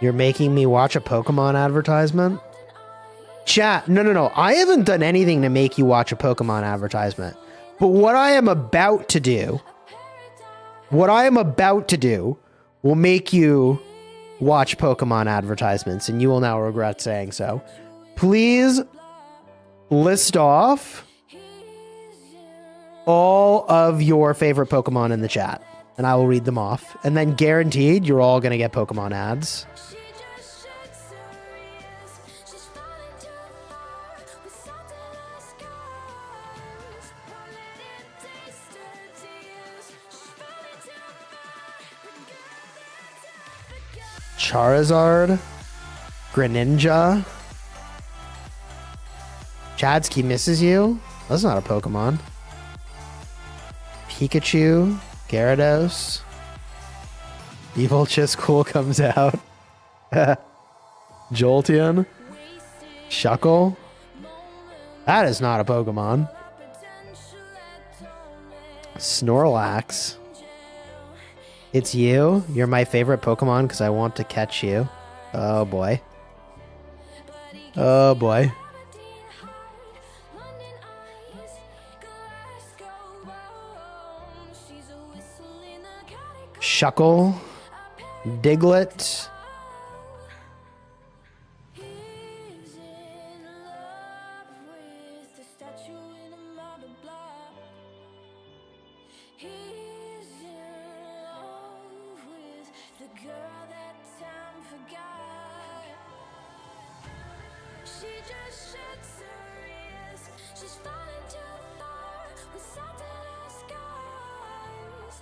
You're making me watch a Pokemon advertisement? Chat, no. I haven't done anything to make you watch a Pokemon advertisement. But what I am about to do will make you watch Pokemon advertisements, and you will now regret saying so. Please list off all of your favorite Pokemon in the chat, and I will read them off. And then guaranteed, you're all going to get Pokemon ads. Charizard, Greninja, Chadsky misses you. That's not a Pokemon. Pikachu, Gyarados, Evil Chisgule comes out. Jolteon, Shuckle. That is not a Pokemon. Snorlax. It's you? You're my favorite Pokemon because I want to catch you. Oh boy. Oh boy. Shuckle. Diglett.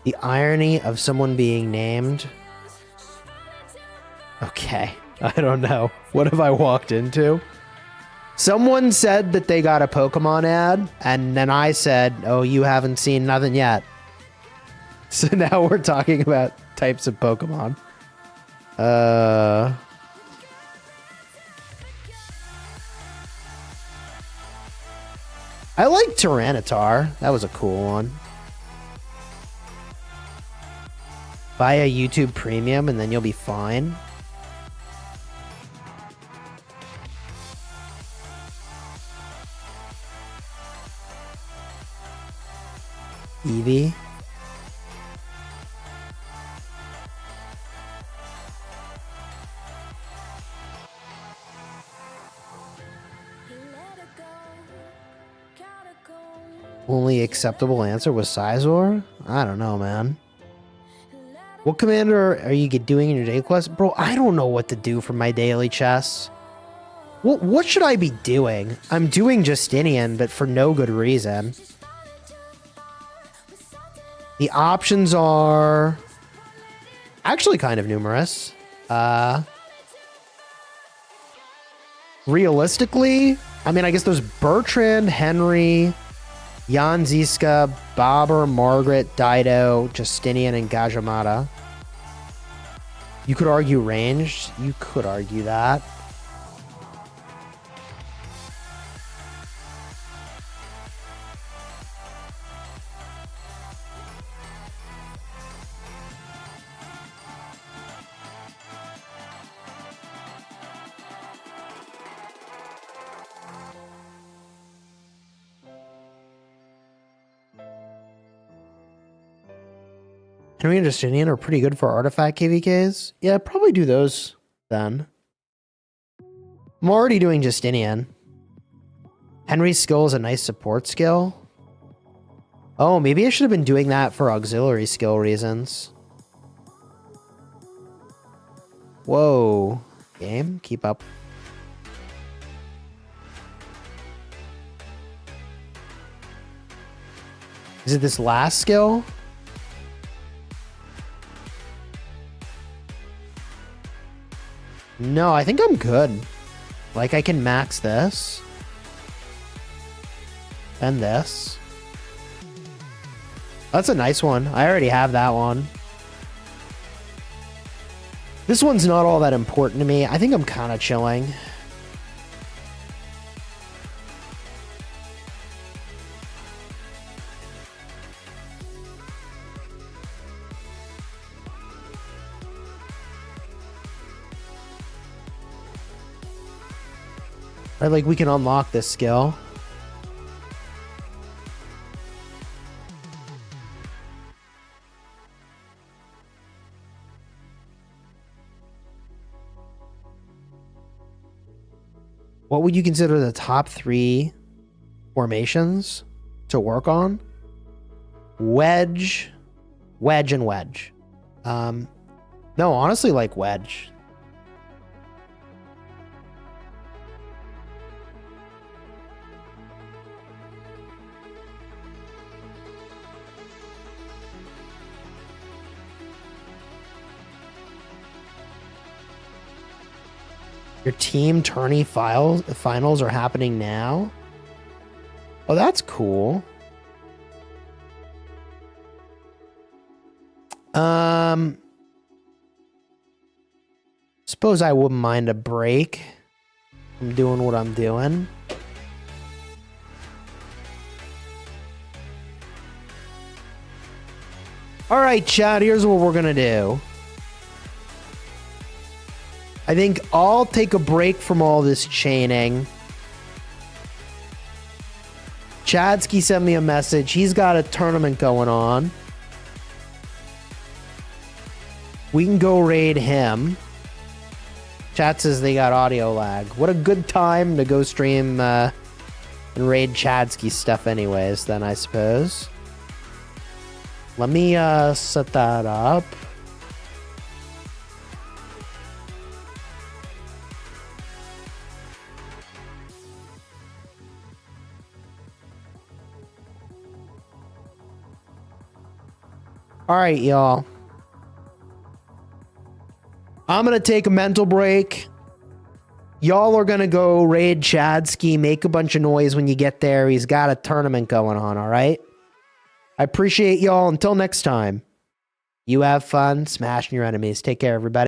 The irony of someone being named. Okay, I don't know. What have I walked into? Someone said that they got a Pokemon ad, and then I said, oh, you haven't seen nothing yet. So now we're talking about types of Pokemon. I like Tyranitar. That was a cool one. Buy a YouTube Premium and then you'll be fine. Eevee. Only acceptable answer was Scizor? I don't know, man. What commander are you doing in your daily quest? Bro, I don't know what to do for my daily chess. What should I be doing? I'm doing Justinian, but for no good reason. The options are actually kind of numerous. Realistically, I mean, I guess there's Bertrand, Henry, Jan Zizka, Bobber, Margaret, Dido, Justinian, and Gajamata. You could argue ranged. You could argue that. Henry and Justinian are pretty good for artifact KVKs. Yeah, probably do those then. I'm already doing Justinian. Henry's skill is a nice support skill. Oh, maybe I should have been doing that for auxiliary skill reasons. Whoa. Game, keep up. Is it this last skill? No, I think I'm good. Like, I can max this. And this. That's a nice one. I already have that one. This one's not all that important to me. I think I'm kind of chilling. Right, like we can unlock this skill. What would you consider the top 3 formations to work on? Wedge, wedge, and wedge. No, honestly, like wedge. Your team tourney finals are happening now. Oh, that's cool. Suppose I wouldn't mind a break. I'm doing what I'm doing. All right, chat, here's what we're gonna do. I think I'll take a break from all this chaining. Chadsky sent me a message. He's got a tournament going on. We can go raid him. Chat says they got audio lag. What a good time to go stream and raid Chadsky stuff anyways, then I suppose. Let me set that up. All right, y'all. I'm going to take a mental break. Y'all are going to go raid Chadsky, make a bunch of noise when you get there. He's got a tournament going on, all right? I appreciate y'all. Until next time, you have fun smashing your enemies. Take care, everybody.